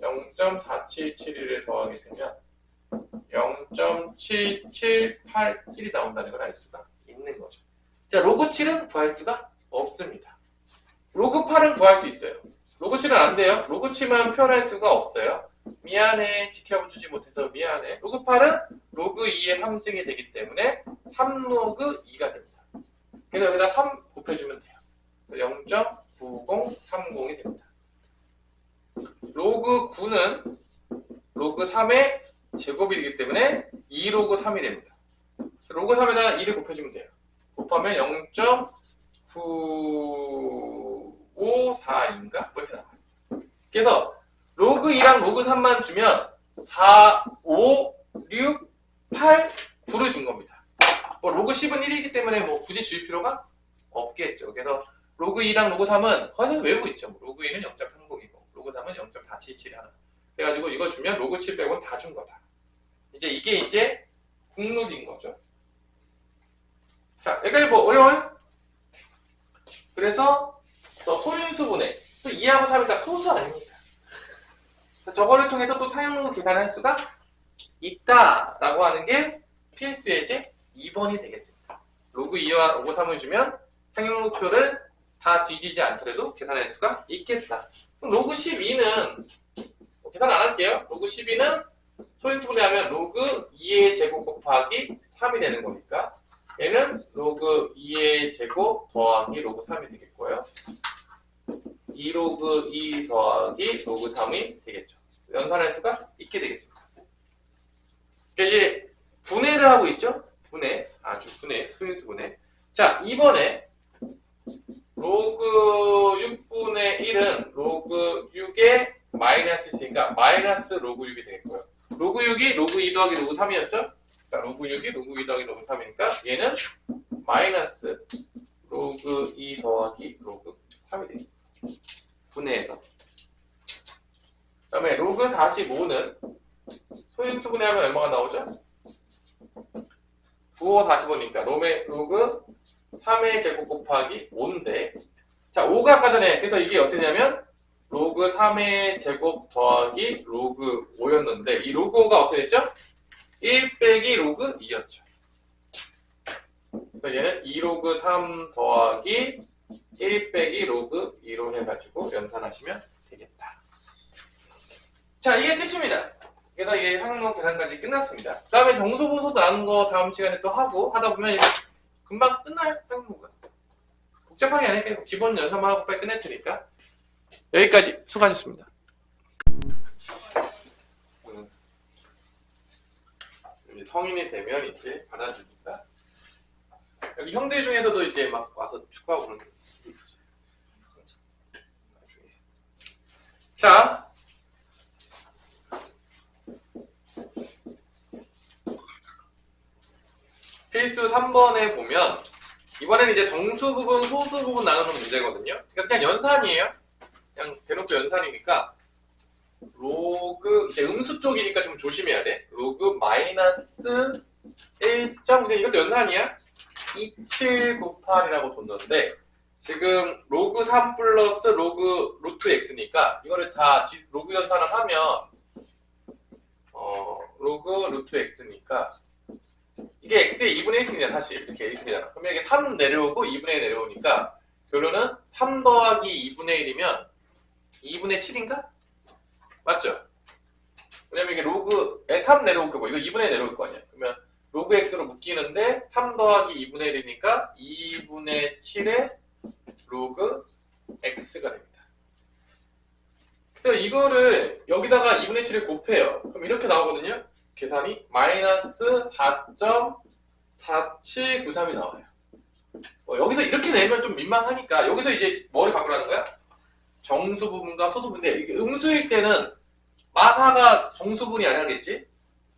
0.4771을 더하게 되면 0.7787이 나온다는 걸 알 수가 있는 거죠. 자, 로그 7은 구할 수가 없습니다. 로그 8은 구할 수 있어요. 로그 7은 안 돼요. 로그 7만 표현할 수가 없어요. 미안해. 지켜주지 못해서 미안해. 로그 8은 로그 2의 3승이 되기 때문에 3로그 2가 됩니다. 그래서 여기다 3 곱해주면 돼요. 0.9030이 됩니다. 로그 9는 로그 3의 제곱이 되기 때문에 2로그 3이 됩니다. 로그 3에다 2를 곱해주면 돼요. 곱하면 0.954인가? 뭐 이렇게 나와요. 그래서 로그 2랑 로그 3만 주면 4, 5, 6, 8, 9를 준 겁니다. 뭐 로그 10은 1이기 때문에 뭐 굳이 줄 필요가 없겠죠. 그래서 로그 2랑 로그 3은 거의 외우고 있죠. 뭐 로그 2는 0.30이고 로그 3은 0.477 하나. 그래가지고 이거 주면 로그 7 빼고는 다 준 거다. 이게 이제 국룰인 거죠. 자, 여기까지 뭐 어려워요? 그래서 소인수분해 또 2하고 3이 다 소수 아닙니까? 저거를 통해서 또 타임로그 계산할 수가 있다라고 하는 게 필수 예제 2번이 되겠습니다. 로그 2와 로그 3을 주면 타임로그표를 다 뒤지지 않더라도 계산할 수가 있겠다. 그럼 로그 12는 계산 안 할게요. 로그 12는 소인수분해하면 로그 2의 제곱 곱하기 3이 되는 거니까 얘는 로그 2의 제곱 더하기 로그 3이 되겠고요. 2로그 2 더하기 로그 3이 되겠죠. 연산할 수가 있게 되겠습니다. 이제 분해를 하고 있죠? 분해. 아주 분해. 소인수 분해. 자, 이번에 로그 6분의 1은 로그 6의 마이너스 있으니까 마이너스 로그 6이 되겠고요. 로그 6이 로그 2 더하기 로그 3이었죠? 그러니까 로그 6이 로그 2 더하기 로그 3이니까 얘는 마이너스 로그 2 더하기 로그 3이 되겠습니다. 분해해서. 그 다음에 로그 45는 소인수 분해하면 얼마가 나오죠? 9, 5, 45니까 로그 3의 제곱 곱하기 5인데 자 5가 아까 전에 그래서 이게 어떻게 되냐면 로그 3의 제곱 더하기 로그 5였는데 이 로그 5가 어떻게 됐죠? 1 빼기 로그 2였죠. 그래서 얘는 2로그 3 더하기 1 빼기 로그 2로 해가지고 연산하시면 되겠다. 자, 이게 끝입니다. 그래서 이게 상용 계산까지 끝났습니다. 그 다음에 정수분소 나눈 거 다음 시간에 또 하고 하다 보면 이제 금방 끝나요, 상용가. 복잡하게 안 할게요. 기본 연산만 하고 빨리 끝낼 테니까. 여기까지 수고하셨습니다. 이제 성인이 되면 이제 받아주니까. 여기 형들 중에서도 이제 막 와서 축구하고 그러는 게 자, 필수 3번에 보면 이번에는 이제 정수 부분, 소수 부분 나누는 문제거든요. 그러니까 그냥 연산이에요. 그냥 대놓고 연산이니까 로그 이제 음수 쪽이니까 좀 조심해야 돼. 로그 마이너스 1. 이것도 연산이야. 2798이라고 뒀는데 지금 로그 3 플러스 로그 루트 x니까 이거를 다 로그 연산을 하면 로그 루트 x니까 이게 x의 2분의 1씩이냐 사실 이렇게 되잖아. 그러면 이게 3 내려오고 2분의 1 내려오니까 결론은 3 더하기 2분의 1이면 2분의 7인가? 맞죠? 왜냐면 이게 로그에 3 내려올 거고 이거 2분의 1 내려올 거 아니야. 그러면 로그 x로 묶이는데 3 더하기 2분의 1이니까 2분의 7의 로그 x가 됩니다. 그래서 이거를 여기다가 2분의 7을 곱해요. 그럼 이렇게 나오거든요. 계산이 마이너스 4.4793이 나와요. 여기서 이렇게 내면 좀 민망하니까 여기서 이제 뭐를 바꾸라는 거야? 정수 부분과 소수 부분인데 이게 음수일 때는 마사가 정수분이 아니겠지?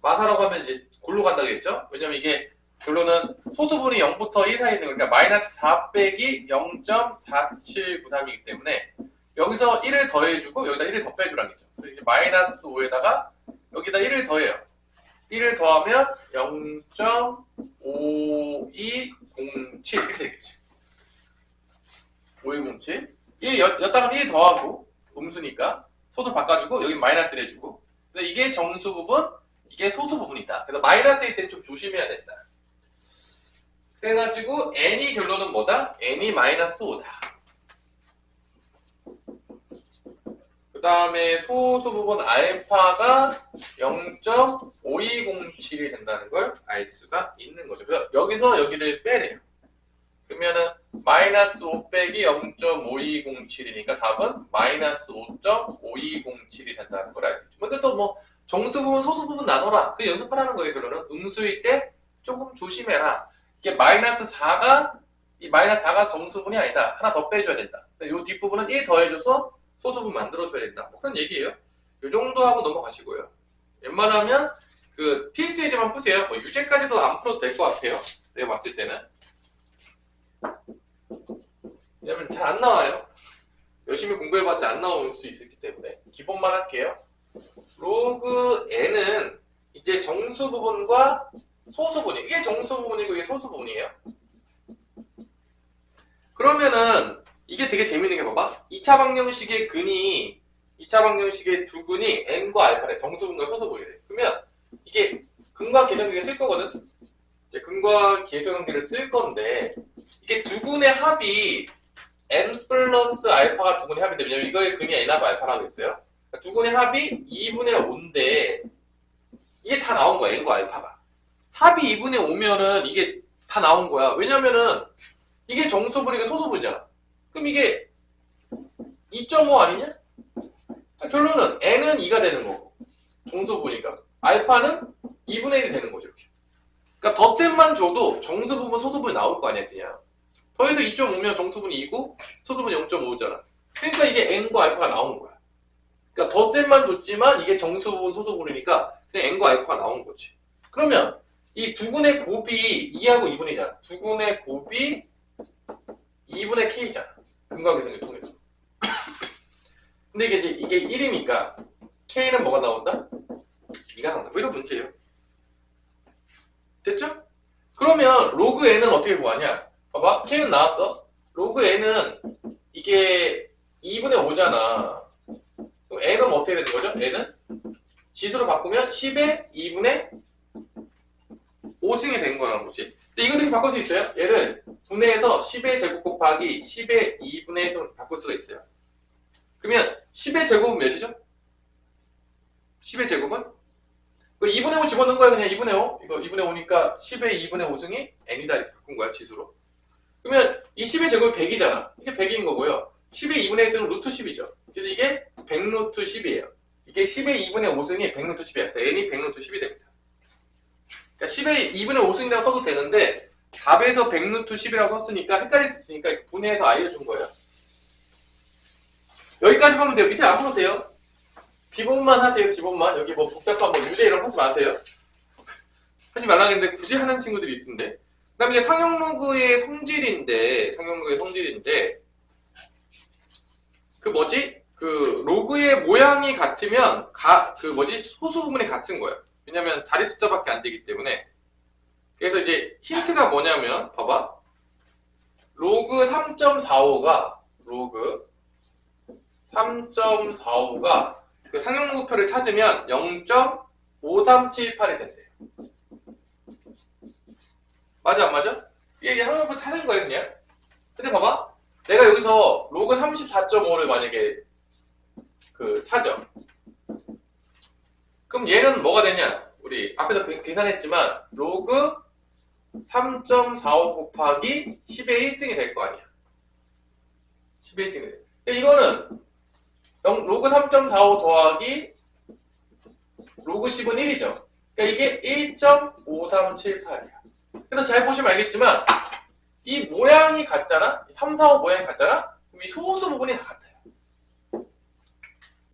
마사라고 하면 이제 골로 간다겠죠? 왜냐면 이게 결론은 소수분이 0부터 1 사이에 있는 거니까 마이너스 4 빼기 0.4793이기 때문에 여기서 1을 더해주고 여기다 1을 더 빼주라는 거죠. 그래서 이제 마이너스 5에다가 여기다 1을 더해요. 1을 더하면 0.5207 이렇게 되겠지. 5207 여기다가 1 더하고 음수니까 소수 바꿔주고 여기 마이너스를 해주고 그래서 이게 정수 부분 이게 소수 부분이다. 그래서 마이너스일 때는 좀 조심해야 된다. 그래가지고 n이 결론은 뭐다? n이 마이너스 5다. 그 다음에 소수 부분 알파가 0.5207이 된다는 걸 알 수가 있는 거죠. 그래서 여기서 여기를 빼래요. 그러면은 마이너스 5 빼기 0.5207이니까 답은 마이너스 5.5207이 된다는 걸 알 수 있죠. 이것도 뭐 정수 부분, 소수 부분 나눠라. 그 연습하라는 거예요. 결론은 음수일 때 조금 조심해라. 이게 마이너스 4가 이 마이너스 4가 정수분이 아니다. 하나 더 빼줘야 된다. 이 뒷부분은 1 더해줘서 소수분 만들어줘야 된다. 뭐 그런 얘기예요. 이 정도 하고 넘어가시고요. 웬만하면 그 필수 예제만 푸세요. 뭐 유제까지도 안 풀어도 될 것 같아요. 내가 봤을 때는. 왜냐면 잘 안 나와요. 열심히 공부해봤자 안 나올 수 있기 때문에 기본만 할게요. 로그 n은 이제 정수 부분과 소수 부분, 이게 정수 부분이고 이게 소수 부분이에요. 그러면은 이게 되게 재밌는 게 봐봐. 2차 방정식의 근이 2차 방정식의 두 근이 n과 알파래, 정수분과 소수분이래. 그러면 이게 근과 계수관계를 쓸 거거든. 이제 근과 계수관계를 쓸 건데 이게 두 근의 합이 n 플러스 알파가 두 근의 합인데, 왜냐면 이거의 근이 n하고 알파라고 했어요. 그러니까 두 근의 합이 2분의 5인데 이게 다 나온 거야, n과 알파가. 합이 2분의 5면은 이게 다 나온 거야. 왜냐면은 이게 정수분이고 소수분이잖아. 그럼 이게 2.5 아니냐? 결론은 n은 2가 되는 거고 정수분이니까 알파는 2분의 1이 되는 거죠. 이렇게. 그러니까 덧셈만 줘도 정수부분, 소수분이 나올 거 아니야, 그냥. 더해서 2.5면 정수분이 2고 소수분이 0.5잖아. 그러니까 이게 n과 알파가 나온 거야. 그러니까 덧셈만 줬지만 이게 정수부분, 소수분이니까 그냥 n과 알파가 나온 거지. 그러면 이 두 근의 곱이 2하고 2분이잖아. 두 근의 곱이 2분의 k잖아. 근과 계수관계 통해서. 근데 이게 1이니까 k는 뭐가 나온다? 2가 나온다. 뭐 이런 문제예요. 됐죠? 그러면 로그 n은 어떻게 구하냐? 봐봐, k는 나왔어. 로그 n은 이게 2분의 5잖아. 그럼 n은 어떻게 되는 거죠? n은 지수로 바꾸면 10의 2분의 5승이 된 거라는 거지. 근데 이걸 이렇게 바꿀 수 있어요. 얘를 분해해서 10의 제곱 곱하기 10의 2분의 1으로 바꿀 수가 있어요. 그러면 10의 제곱은 몇이죠? 10의 제곱은? 그 2분의 5 집어넣은 거야. 그냥 2분의 5. 이거 2분의 5니까 10의 2분의 5승이 n이다. 이렇게 바꾼 거야, 지수로. 그러면 이 10의 제곱이 100이잖아. 이게 100인 거고요. 10의 2분의 1승은 루트 10이죠. 그래서 이게 100 루트 10이에요. 이게 10의 2분의 5승이 100 루트 10이야. 그래서 n이 100 루트 10이 됩니다. 그러니까 10의 2분의 5승이라고 써도 되는데 답에서 100 루트 10이라고 썼으니까 헷갈릴 수 있으니까 분해해서 알려준 거예요. 여기까지 하면 돼요. 밑에 안 풀어도 돼요. 기본만 하세요. 기본만. 여기 뭐 복잡한 뭐 유제 이런 거 하지 마세요. 하지 말라 했는데 굳이 하는 친구들이 있는데. 그 다음에 이제 상형로그의 성질인데 그 뭐지? 그 로그의 모양이 같으면 소수 부분이 같은 거예요. 왜냐면 자리 숫자밖에 안 되기 때문에. 그래서 이제 힌트가 뭐냐면 봐봐. 로그 3.45가 그 상형로그표를 찾으면 0.5378이 된대요. 맞아 안 맞아? 이게 상형로그표 찾은 거예요 그냥. 근데 봐봐, 내가 여기서 로그 34.5를 만약에 찾아. 그럼 얘는 뭐가 되냐? 우리 앞에서 계산했지만 로그 3.45 곱하기 10의 1승이 될 거 아니야. 10의 1승이 돼. 이거는 로그 3.45 더하기 로그 10은 1이죠. 그러니까 이게 1.5378이야. 그래서 잘 보시면 알겠지만 이 모양이 같잖아? 3, 4, 5 모양이 같잖아? 그럼 이 소수 부분이 다 같아요.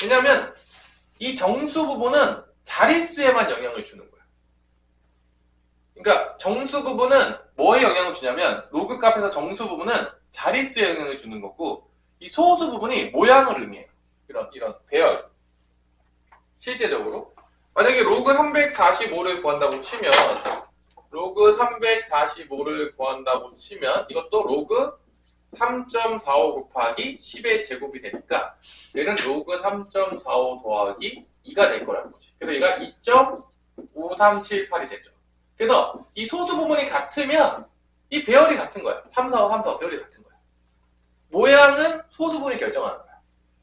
왜냐면 이 정수 부분은 자릿수에만 영향을 주는 거야. 그러니까 정수 부분은 뭐에 영향을 주냐면 로그 값에서 정수 부분은 자릿수에 영향을 주는 거고 이 소수 부분이 모양을 의미해요. 이런 배열. 실제적으로 만약에 로그 345를 구한다고 치면 이것도 로그 3.45 곱하기 10의 제곱이 되니까 얘는 로그 3.45 더하기 2가 될 거라는 거지. 그래서 얘가 2.5378이 되죠. 그래서 이 소수 부분이 같으면 이 배열이 같은 거야. 3, 4, 5, 3, 4, 5 배열이 같은 거야. 모양은 소수 부분이 결정하는 거야.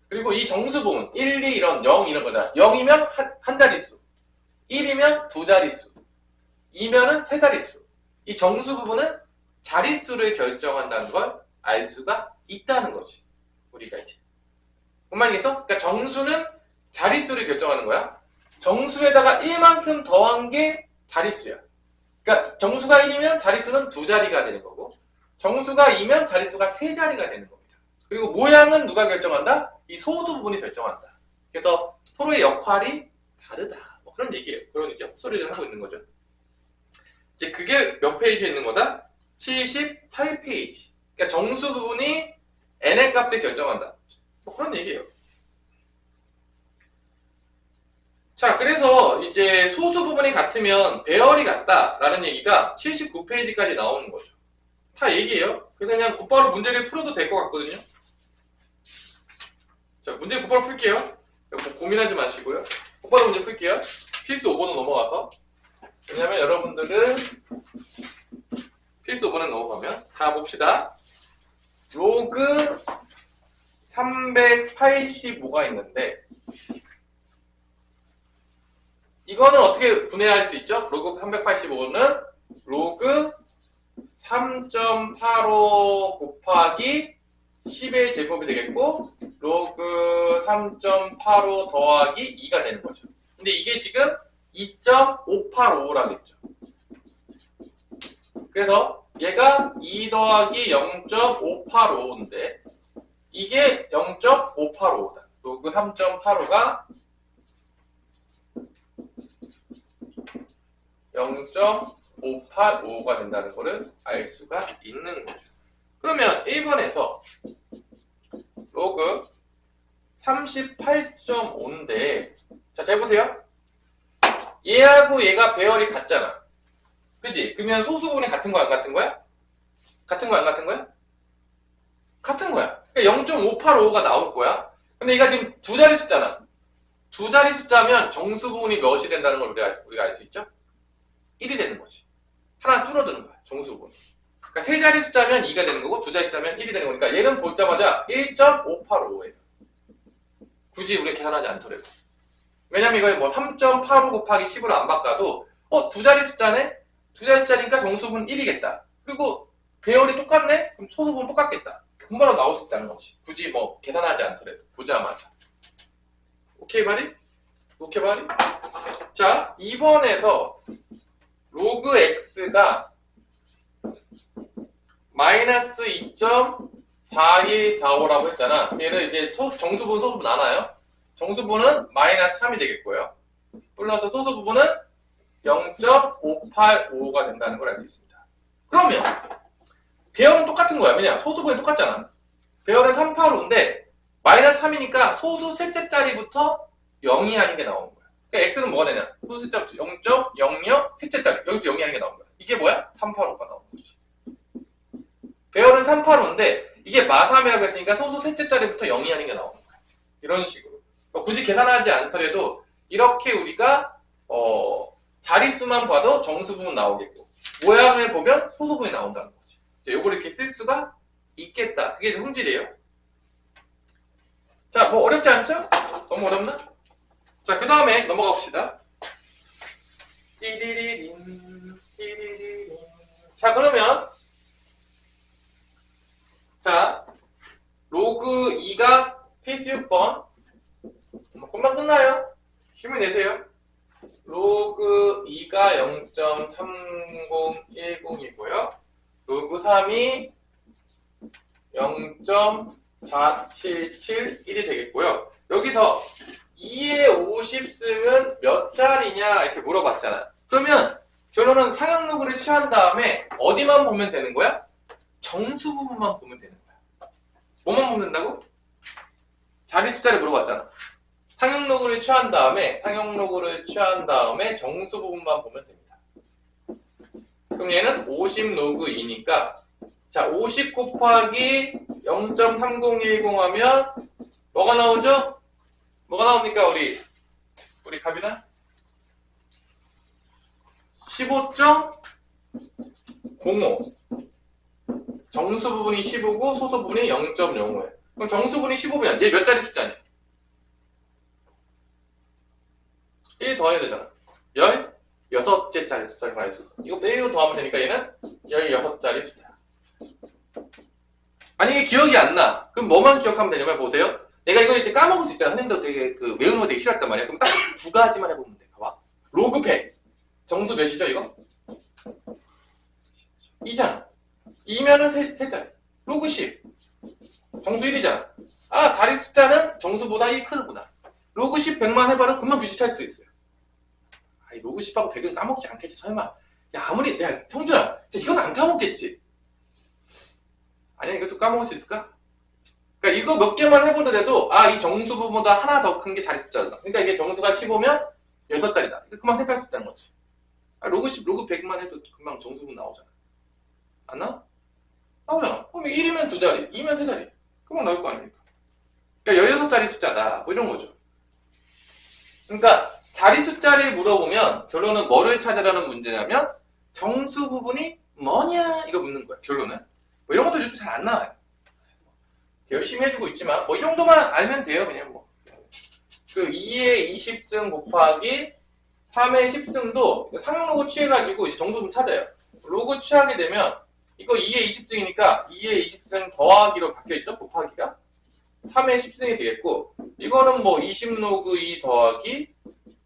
그리고 이 정수 부분 1, 2 이런 0 이런 거잖아. 0이면 한 자릿수, 1이면 두 자릿수, 2면은 세 자릿수. 이 정수 부분은 자릿수를 결정한다는 걸 알 수가 있다는 거지. 우리가 이제. 뭔 말이겠어? 그러니까 정수는 자릿수를 결정하는 거야. 정수에다가 1만큼 더한 게 자릿수야. 그러니까 정수가 1이면 자릿수는 2자리가 되는 거고, 정수가 2면 자릿수가 3자리가 되는 겁니다. 그리고 모양은 누가 결정한다? 이 소수 부분이 결정한다. 그래서 서로의 역할이 다르다. 뭐 그런 얘기예요. 그런 이제 헛소리를 하고 있는 거죠. 이제 그게 몇 페이지에 있는 거다? 78페이지. 그러니까 정수 부분이 n의 값을 결정한다. 뭐 그런 얘기예요. 자, 그래서 이제 소수 부분이 같으면 배열이 같다라는 얘기가 79페이지까지 나오는 거죠. 다 얘기예요. 그래서 그냥 곧바로 문제를 풀어도 될 것 같거든요. 자, 문제 곧바로 풀게요. 뭐 고민하지 마시고요. 곧바로 문제 풀게요. 필수 5번으로 넘어가서. 왜냐면 여러분들은 필수 5번에 넘어가면, 자, 봅시다. 로그 385가 있는데, 이거는 어떻게 분해할 수 있죠? 로그 385는 로그 3.85 곱하기 10의 제곱이 되겠고, 로그 3.85 더하기 2가 되는 거죠. 근데 이게 지금 2.585라겠죠. 그래서 얘가 2 더하기 0.585인데 이게 0.585다. 로그 3.85가 0.585가 된다는 것을 알 수가 있는 거죠. 그러면 1번에서 로그 38.5인데, 자, 잘 보세요. 얘하고 얘가 배열이 같잖아. 그지? 그러면 소수분이 같은 거야, 안 같은 거야? 같은 거야, 안 같은 거야? 같은 거야. 그러니까 0.585가 나올 거야. 근데 얘가 지금 2자리 숫자잖아. 2자리 숫자면 정수분이 몇이 된다는 걸 우리가 알 수 있죠? 1이 되는 거지. 하나 줄어드는 거야, 정수분. 그러니까 3자리 숫자면 2가 되는 거고, 2자리 숫자면 1이 되는 거니까 얘는 보자마자 1.585예요. 굳이 우리 계산하지 않더라도. 왜냐면 이거 뭐 3.85 곱하기 10으로 안 바꿔도 2자리 숫자네? 2자리 숫자니까 정수분 1이겠다. 그리고 배열이 똑같네? 그럼 소수분 똑같겠다. 금방 나올 수 있다는 거지. 굳이 뭐 계산하지 않더라도 보자마자. 오케이 말이? 오케이 말이? 자, 2번에서 로그 x가 마이너스 2.4145라고 했잖아. 얘는 이제 정수분, 소수분 나눠요. 정수분은 마이너스 3이 되겠고요. 플러스 소수분은 0.585가 된다는 걸 알 수 있습니다. 그러면 배열은 똑같은 거야. 왜냐? 소수분이 똑같잖아. 배열은 385인데 마이너스 3이니까 소수 셋째 자리부터 0이 아닌 게 나오는 거야. 그러니까 x는 뭐가 되냐? 소수 셋째 자리부터 0.00 셋째 자리. 여기서 0이 아닌 게 나오는 거야. 이게 뭐야? 385가 나오는 거지. 배열은 385인데 이게 마3이라고 했으니까 소수 셋째 자리부터 0이 아닌 게 나오는 거야. 이런 식으로. 굳이 계산하지 않더라도 이렇게 우리가 자릿수만 봐도 정수분은 나오겠고, 모양을 보면 소수분이 나온다는 거지. 요걸 이렇게 쓸 수가 있겠다. 그게 성질이에요. 자, 뭐 어렵지 않죠? 너무 어렵나? 자, 그 다음에 넘어가 봅시다. 띠리리린, 띠리리린. 자, 그러면 자, 로그 2가 필수 6번. 금방 끝나요. 힘을 내세요. 로그 2가 0.3010이고요. 로그 3이 0.4771이 되겠고요. 여기서 2의 50승은 몇 자리냐 이렇게 물어봤잖아. 그러면 결론은 상형로그를 취한 다음에 어디만 보면 되는 거야? 정수 부분만 보면 되는 거야. 뭐만 보면 된다고? 자리 숫자를 물어봤잖아. 상형로그를 취한 다음에 정수 부분만 보면 됩니다. 그럼 얘는 50로그 2니까 자, 50 곱하기 0.3010 하면 뭐가 나오죠? 뭐가 나옵니까? 우리 갑이나? 15.05. 정수 부분이 15고 소수 부분이 0.05예요. 그럼 정수 부분이 15면 얘 몇 자리 숫자냐? 1 더해야 되잖아. 16째 자리 숫자를 말해서 이거 매우 더하면 되니까 얘는 16자리 숫자야. 만약에 기억이 안 나. 그럼 뭐만 기억하면 되냐면 보세요. 내가 이걸 이렇게 까먹을 수 있잖아. 선생님도 되게 외우는 거 되게 싫었단 말이야. 그럼 딱 두 가지만 해보면 돼. 봐봐. 로그 100. 정수 몇이죠, 이거? 2잖아. 2면은 세자리. 로그 10. 정수 1이잖아. 아, 자리 숫자는 정수보다 1 크구나. 로그 10, 100만 해봐도 금방 규칙 찰 수 있어요. 아이, 로그 10하고 100은 까먹지 않겠지, 설마. 야, 아무리, 야, 형준아, 이건 안 까먹겠지. 아니야, 이것도 까먹을 수 있을까? 그러니까 이거 몇 개만 해보더라도, 아, 이 정수보다 하나 더 큰 게 자리 숫자다. 그러니까 이게 정수가 15면 6자리다. 이거 금방 생각할 수 있다는 거지. 아, 로그 10, 로그 100만 해도 금방 정수분 나오잖아. 안 나와? 나오잖아. 그럼 1이면 2자리, 2면 3자리. 금방 나올 거 아닙니까? 그러니까 16자리 숫자다. 뭐 이런 거죠. 그러니까 자리 숫자를 물어보면 결론은 뭐를 찾으라는 문제냐면 정수 부분이 뭐냐 이거 묻는 거야. 결론은. 뭐 이런 것도 요즘 잘 안 나와요. 열심히 해주고 있지만 뭐 이 정도만 알면 돼요. 그냥 뭐. 그 2의 20승 곱하기 3의 10승도 상로그 취해가지고 이제 정수분 찾아요. 로그 취하게 되면 이거 2의 20승이니까 2의 20승 더하기로 바뀌어있죠? 곱하기가 3의 10승이 되겠고 이거는 뭐 20로그 2 더하기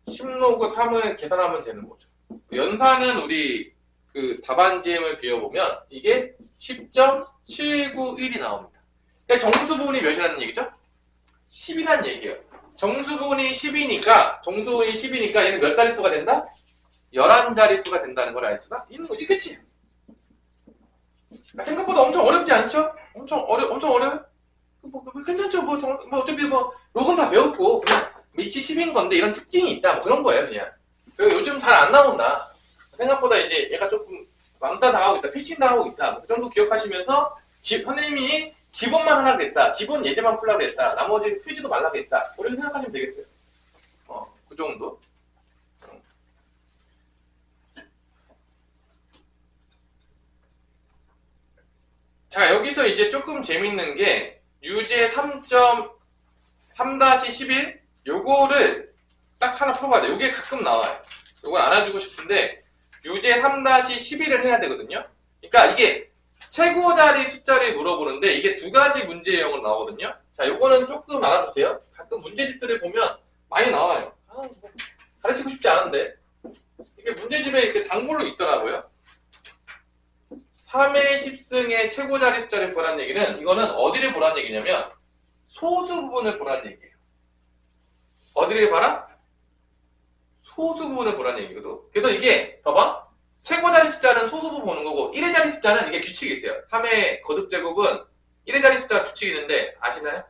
10로그 3을 계산하면 되는 거죠. 연산은 우리 그 답안지엠을 비워보면 이게 10.791이 나옵니다. 그러니까 정수분이 몇이라는 얘기죠? 10이라는 얘기예요. 정수분이 10이니까 얘는 몇 자릿수가 된다? 11자릿수가 된다는 걸 알 수가 있는 거지. 그치? 생각보다 엄청 어렵지 않죠? 엄청 어려워요? 뭐, 괜찮죠? 뭐, 어차피 로그는 다 배웠고, 그냥 밑이 10인 건데 이런 특징이 있다. 뭐 그런 거예요, 그냥. 그리고 요즘 잘 안 나온다. 생각보다 이제 얘가 조금 왕따 당하고 있다. 패칭 당하고 있다. 뭐그 정도 기억하시면서, 선생님이 기본만 하라고 했다. 기본 예제만 풀라고 했다. 나머지 풀지도 말라고 했다. 그렇게 생각하시면 되겠어요. 그 정도. 자, 여기서 이제 조금 재밌는 게, 유제 3.3-11? 요거를 딱 하나 풀어봐야 돼. 요게 가끔 나와요. 요걸 알아주고 싶은데, 유제 3-11을 해야 되거든요. 그러니까 이게 최고 자리 숫자를 물어보는데, 이게 두 가지 문제 유형으로 나오거든요. 자, 요거는 조금 알아주세요. 가끔 문제집들을 보면 많이 나와요. 뭐 가르치고 싶지 않은데. 이게 문제집에 이렇게 단골로 있더라고요. 3의 10승의 최고 자리 숫자를 보라는 얘기는 이거는 어디를 보라는 얘기냐면 소수 부분을 보라는 얘기예요. 어디를 봐라? 소수 부분을 보라는 얘기거든. 그래서 이게 봐봐. 최고 자리 숫자는 소수 부분 보는 거고 1의 자리 숫자는 이게 규칙이 있어요. 3의 거듭 제곱은 1의 자리 숫자가 규칙이 있는데 아시나요?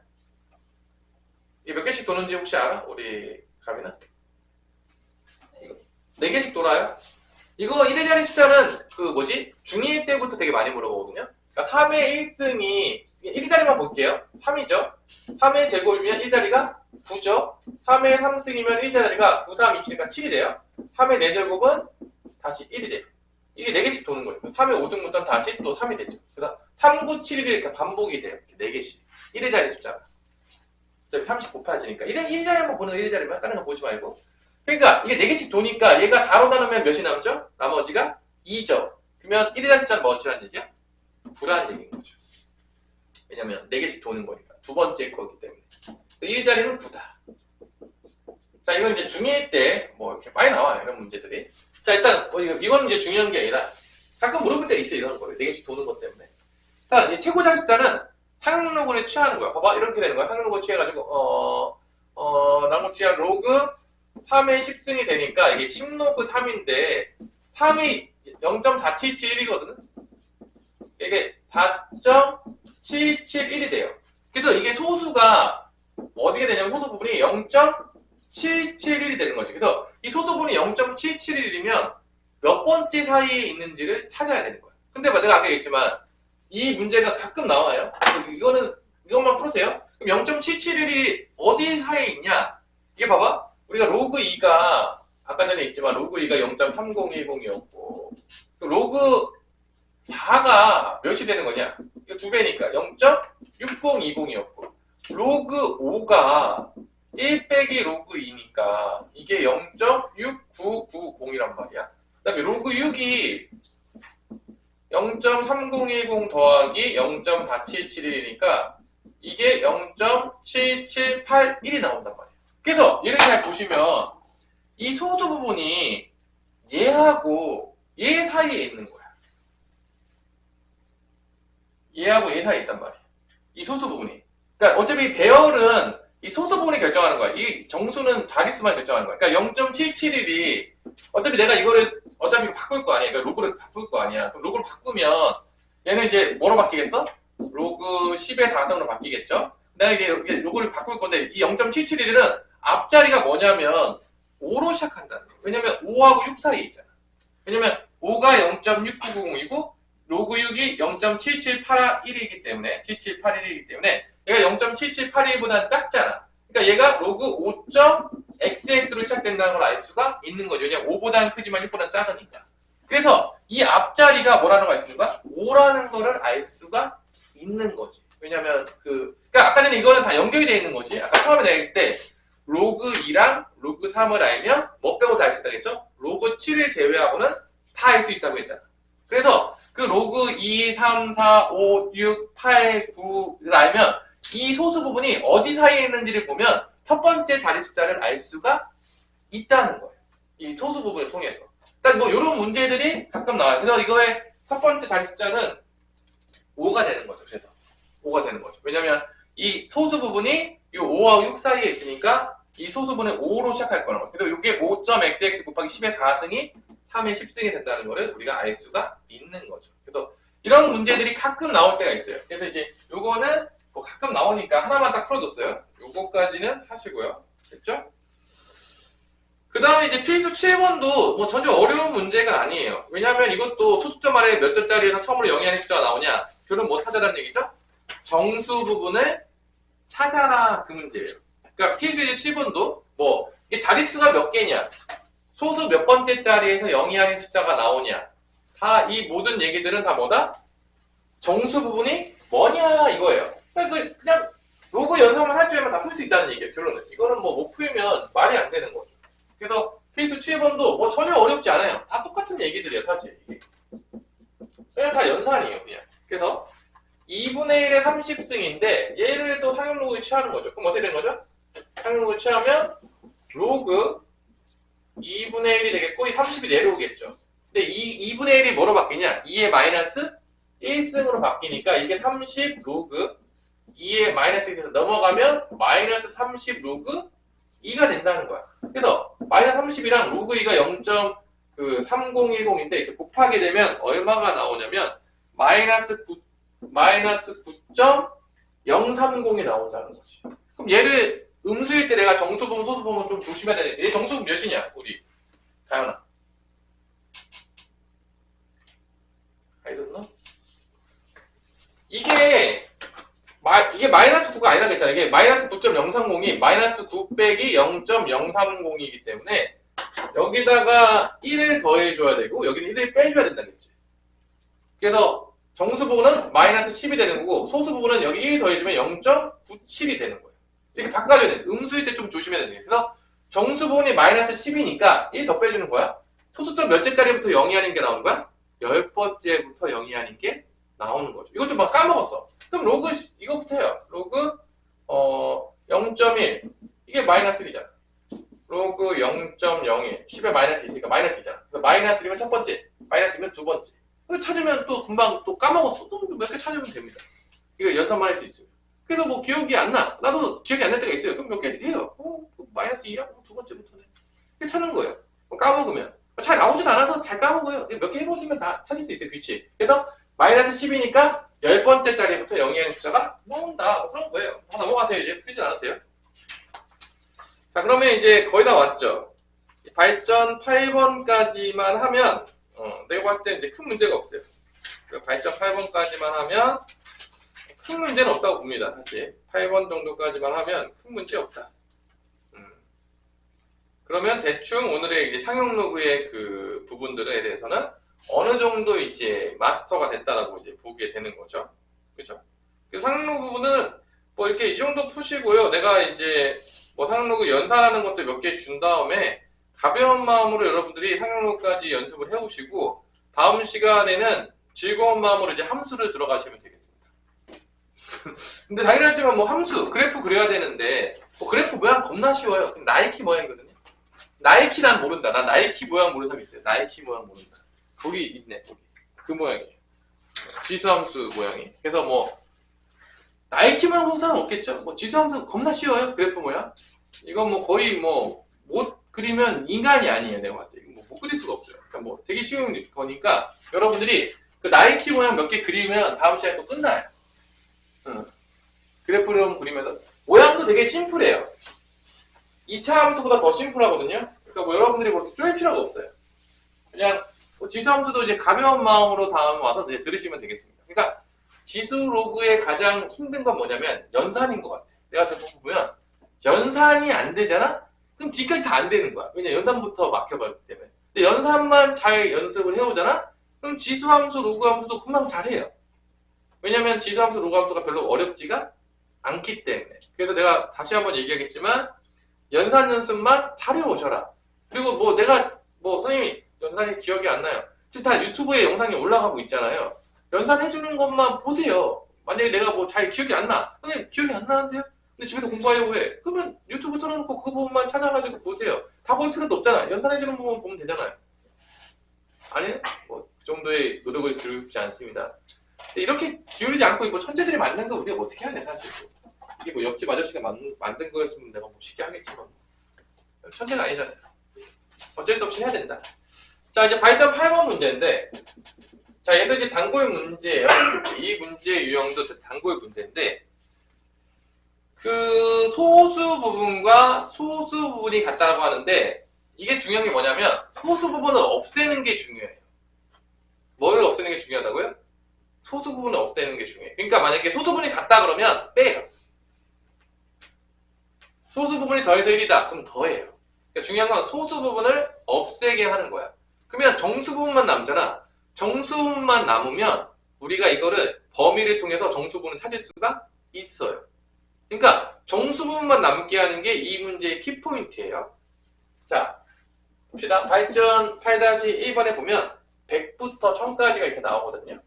이게 몇 개씩 도는지 혹시 알아? 우리 가미나? 이거 4개씩 돌아요? 이거 1의 자리 숫자는 중2 때부터 되게 많이 물어보거든요. 그러니까 3의 1승이 1자리만 볼게요. 3이죠. 3의 제곱이면 1자리가 9죠. 3의 3승이면 1자리가 9, 3, 27가 7이 돼요. 3의 4제곱은 다시 1이 돼요. 이게 4개씩 도는 거예요. 3의 5승부터는 다시 또 3이 되죠. 그래서 3, 9, 7, 1이 이렇게 반복이 돼요. 이렇게 4개씩. 1의 자리 숫자가. 어차피 30 곱해지니까. 1자리만 보는 거 1의 자리만. 다른 거 보지 말고. 그러니까 이게 4개씩 도니까 얘가 다로 나누면 몇이 남죠? 나머지가 2죠. 그러면 1의 자리 숫자는 뭐라는 얘기야? 9라는 얘기인 거죠. 왜냐면 4개씩 도는 거니까. 두 번째 거기 때문에. 1의 자리는 9다. 자, 이건 이제 중2 때 뭐 이렇게 많이 나와요. 이런 문제들이. 자, 일단 이건 이제 중요한 게 아니라 가끔 물어볼 때 있어요. 이런 거예요. 4개씩 도는 것 때문에. 자, 이 최고 자리 숫자는 상록을 취하는 거야. 봐봐. 이렇게 되는 거야. 상록을 취해가지고 나무 취한 로그 3의 10승이 되니까 이게 10로그 3인데 3이 0.4771이거든. 이게 4.771이 돼요. 그래서 이게 소수가 어디게 되냐면 소수 부분이 0.771이 되는 거지. 그래서 이 소수 부분이 0.771이면 몇 번째 사이에 있는지를 찾아야 되는 거야. 근데 내가 아까 얘기했지만 이 문제가 가끔 나와요. 이것만 풀으세요. 그럼 0.771이 어디 사이에 있냐? 이게 봐봐. 우리가 로그 2가 아까 전에 있지만 로그 2가 0.3010이었고 로그 4가 몇이 되는 거냐? 이거 2배니까 0.6020이었고 로그 5가 1 빼기 로그 2니까 이게 0.6990이란 말이야. 그 다음에 로그 6이 0.3010 더하기 0.4771이니까 이게 0.7781이 나온단 말이에요. 그래서 얘를 잘 보시면 이 소수 부분이 얘하고 얘 사이에 있는 거야. 얘하고 얘 사이에 있단 말이야. 이 소수 부분이. 그러니까 어차피 배열은 이 소수 부분이 결정하는 거야. 이 정수는 자릿수만 결정하는 거야. 그러니까 0.771이 어차피 내가 이거를 어차피 바꿀 거 아니야. 그러니까 로그를 바꿀 거 아니야. 그럼 로그를 바꾸면 얘는 이제 뭐로 바뀌겠어? 로그 10의 4승으로 바뀌겠죠? 내가 이게 로그를 바꿀 건데 이 0.771은 앞자리가 뭐냐면 5로 시작한다는 거야. 왜냐면 5하고 6 사이에 있잖아. 왜냐면 5가 0.6990이고 로그 6이 0.7781이기 때문에 7781이기 때문에 얘가 0.7781보다는 작잖아. 그러니까 얘가 로그 5.xx로 시작된다는 걸 알 수가 있는 거죠. 왜냐면 5보다는 크지만 6보다는 작으니까. 그래서 이 앞자리가 뭐라는 걸 알 수 있는 거야? 5라는 거를 알 수가 있는 거지. 왜냐면 그러니까 아까 전에 이거는 다 연결이 되어 있는 거지. 아까 처음에 내릴 때 로그 2랑 로그 3을 알면 뭐 빼고 다 알 수 있다겠죠? 로그 7을 제외하고는 다 알 수 있다고 했잖아. 그래서 그 로그 2, 3, 4, 5, 6, 8, 9를 알면 이 소수 부분이 어디 사이에 있는지를 보면 첫 번째 자리 숫자를 알 수가 있다는 거예요. 이 소수 부분을 통해서. 일단 뭐 이런 문제들이 가끔 나와요. 그래서 이거의 첫 번째 자리 숫자는 5가 되는 거죠. 그래서 5가 되는 거죠. 왜냐면 이 소수 부분이 이 5하고 6 사이에 있으니까 이 소수 부분은 5로 시작할 거라고. 그래서 이게 5.xx 곱하기 10의 4승이 3의 10승이 된다는 거를 우리가 알 수가 있는 거죠. 그래서 이런 문제들이 가끔 나올 때가 있어요. 그래서 이제 요거는 뭐 가끔 나오니까 하나만 딱 풀어줬어요. 요거까지는 하시고요. 됐죠? 그 다음에 이제 필수 7번도 뭐 전혀 어려운 문제가 아니에요. 왜냐하면 이것도 소수점 아래 몇 점짜리에서 처음으로 영위하는 숫자가 나오냐? 그럼 뭐 찾아라는 얘기죠? 정수 부분을 찾아라 그 문제예요. 그러니까 필수 이제 7번도 뭐 이게 자릿수가 몇 개냐? 소수 몇 번째 자리에서 영위하는 숫자가 나오냐? 다 이 모든 얘기들은 다 뭐다? 정수 부분이 뭐냐 이거예요. 그러니까 그냥 로그 연산만 할 줄만 다 풀 수 있다는 얘기예요. 결론은. 이거는 뭐 못 풀면 말이 안 되는 거죠. 그래서 필수 7번도 뭐 전혀 어렵지 않아요. 다 똑같은 얘기들이에요. 사실 이게. 그냥 다 연산이에요. 그냥. 그래서 2분의 1의 30승인데 얘를 또 상용 로그에 취하는 거죠. 그럼 어떻게 되는 거죠? 상용 로그에 취하면 로그 2분의 1이 되겠고 이 30이 내려오겠죠. 근데 이 2분의 1이 뭐로 바뀌냐? 2의 마이너스 1승으로 바뀌니까 이게 30 로그 2의 마이너스 1에서 넘어가면 마이너스 30 로그 2가 된다는 거야. 그래서 마이너스 30이랑 로그 2가 0.3010인데 이렇게 곱하게 되면 얼마가 나오냐면 마이너스 9.030이 나온다는 거지. 그럼 얘를 음수일 때 내가 정수 부분, 소수 부분 좀 조심해야 되겠지. 얘 정수 몇이냐, 우리 다현아? 알겠나? 이게 마이너스 9가 아니라 했잖아. 이게 마이너스 9.030이 마이너스 9 빼기 0.030이기 때문에 여기다가 1을 더해줘야 되고 여기는 1을 빼줘야 된다겠지. 그래서 정수 부분은 마이너스 10이 되는 거고 소수 부분은 여기 1 더해주면 0.97이 되는 거예요. 이렇게 바꿔줘야 돼. 음수일 때 좀 조심해야 돼. 그래서 정수 부분이 마이너스 10이니까 1 더 빼주는 거야. 소수점 몇째 자리부터 영위하는 게 나오는 거야? 10번째부터 영위하는 게 나오는 거죠. 이것도 막 까먹었어. 그럼 로그 이거부터 해요. 로그 0.1 이게 마이너스 1이잖아. 로그 0.01 10에 마이너스 2니까 마이너스 2잖아. 마이너스 1이면 첫 번째, 마이너스 2면 두 번째. 찾으면 또 금방 또 까먹었어. 또 몇 개 찾으면 됩니다. 이거 연산만 할 수 있어요. 그래서 뭐 기억이 안 나. 나도 기억이 안 날 때가 있어요. 그럼 몇 개 해요. 마이너스 2야? 두 번째부터네. 이렇게 찾는 거예요. 까먹으면. 잘 나오지도 않아서 잘 까먹어요. 몇 개 해보시면 다 찾을 수 있어요. 규칙. 그래서 마이너스 10이니까 10번째 자리부터 영위하는 숫자가 나온다. 뭐 그런 거예요. 넘어가세요. 이제 풀지 않아도 돼요. 자, 그러면 이제 거의 다 왔죠. 발전 8번까지만 하면 내가 봤을 때 이제 큰 문제가 없어요. 발전 8번까지만 하면 큰 문제는 없다고 봅니다. 사실 8번 정도까지만 하면 큰 문제 없다. 그러면 대충 오늘의 이제 상용 로그의 그 부분들에 대해서는 어느 정도 이제 마스터가 됐다라고 이제 보게 되는 거죠. 그렇죠? 그 상용 로그 부분은 뭐 이렇게 이 정도 푸시고요. 내가 이제 뭐 상용 로그 연산하는 것도 몇 개 준 다음에 가벼운 마음으로 여러분들이 상용 로그까지 연습을 해오시고 다음 시간에는 즐거운 마음으로 이제 함수를 들어가시면 되겠습니다. 근데 당연하지만 뭐 함수, 그래프 그려야 되는데 뭐 그래프 모양 겁나 쉬워요. 나이키 모양이거든요. 나이키 난 모른다. 난 나이키 모양 모르는 사람 있어요. 나이키 모양 모른다. 거기 있네. 거기. 그 모양이에요. 지수함수 모양이. 그래서 뭐 나이키 모양 보는 사람 없겠죠? 뭐 지수함수 겁나 쉬워요. 그래프 모양. 이건 뭐 거의 뭐 못 그리면 인간이 아니에요. 내가 봤을 때. 뭐 못 그릴 수가 없어요. 그러니까 뭐 되게 쉬운 거니까 여러분들이 그 나이키 모양 몇 개 그리면 다음 시간에 또 끝나요. 그래프를 그리면서 모양도 되게 심플해요. 2차 함수보다 더 심플하거든요. 그러니까 뭐 여러분들이 뭐 쪼일 필요가 없어요. 그냥 뭐 지수 함수도 이제 가벼운 마음으로 다음 와서 이제 들으시면 되겠습니다. 그러니까 지수 로그의 가장 힘든 건 뭐냐면 연산인 것 같아. 내가 자꾸 보면 연산이 안 되잖아? 그럼 뒤까지 다 안 되는 거야. 왜냐 연산부터 막혀가기 때문에. 근데 연산만 잘 연습을 해오잖아? 그럼 지수 함수, 로그 함수도 금방 잘해요. 왜냐면 지수 함수, 로그 함수가 별로 어렵지가 않기 때문에. 그래서 내가 다시 한번 얘기하겠지만 연산 연습만 잘해오셔라. 그리고 뭐 내가 뭐 선생님이 연산이 기억이 안 나요. 지금 다 유튜브에 영상이 올라가고 있잖아요. 연산해주는 것만 보세요. 만약에 내가 뭐 잘 기억이 안 나. 선생님 기억이 안 나는데요? 근데 집에서 공부하려고 해. 그러면 유튜브 틀어놓고 그 부분만 찾아가지고 보세요. 다 볼 필요도 없잖아. 연산해주는 부분만 보면 되잖아요. 아니요? 뭐 그 정도의 노력을 기울이지 않습니다. 이렇게 기울이지 않고 뭐 천재들이 만든 거 우리가 어떻게 해야 돼 사실. 이게 뭐 옆집 아저씨가 만든 거였으면 내가 뭐 쉽게 하겠지만 천재가 아니잖아요. 어쩔 수 없이 해야 된다. 자 이제 발전 8번 문제인데 자 얘도 이제 단골 문제예요. 이 문제의 유형도 단골 문제인데 그 소수 부분과 소수 부분이 같다라고 하는데 이게 중요한 게 뭐냐면 소수 부분을 없애는 게 중요해요. 뭐를 없애는 게 중요하다고요? 소수 부분을 없애는 게 중요해요. 그러니까 만약에 소수 부분이 같다 그러면 빼요. 소수 부분이 더해서 1이다. 그럼 더해요. 그러니까 중요한 건 소수 부분을 없애게 하는 거야. 그러면 정수 부분만 남잖아. 정수 부분만 남으면 우리가 이거를 범위를 통해서 정수 부분을 찾을 수가 있어요. 그러니까 정수 부분만 남게 하는 게 이 문제의 키포인트예요. 자, 봅시다. 발전 8-1번에 보면 100부터 1000까지가 이렇게 나오거든요.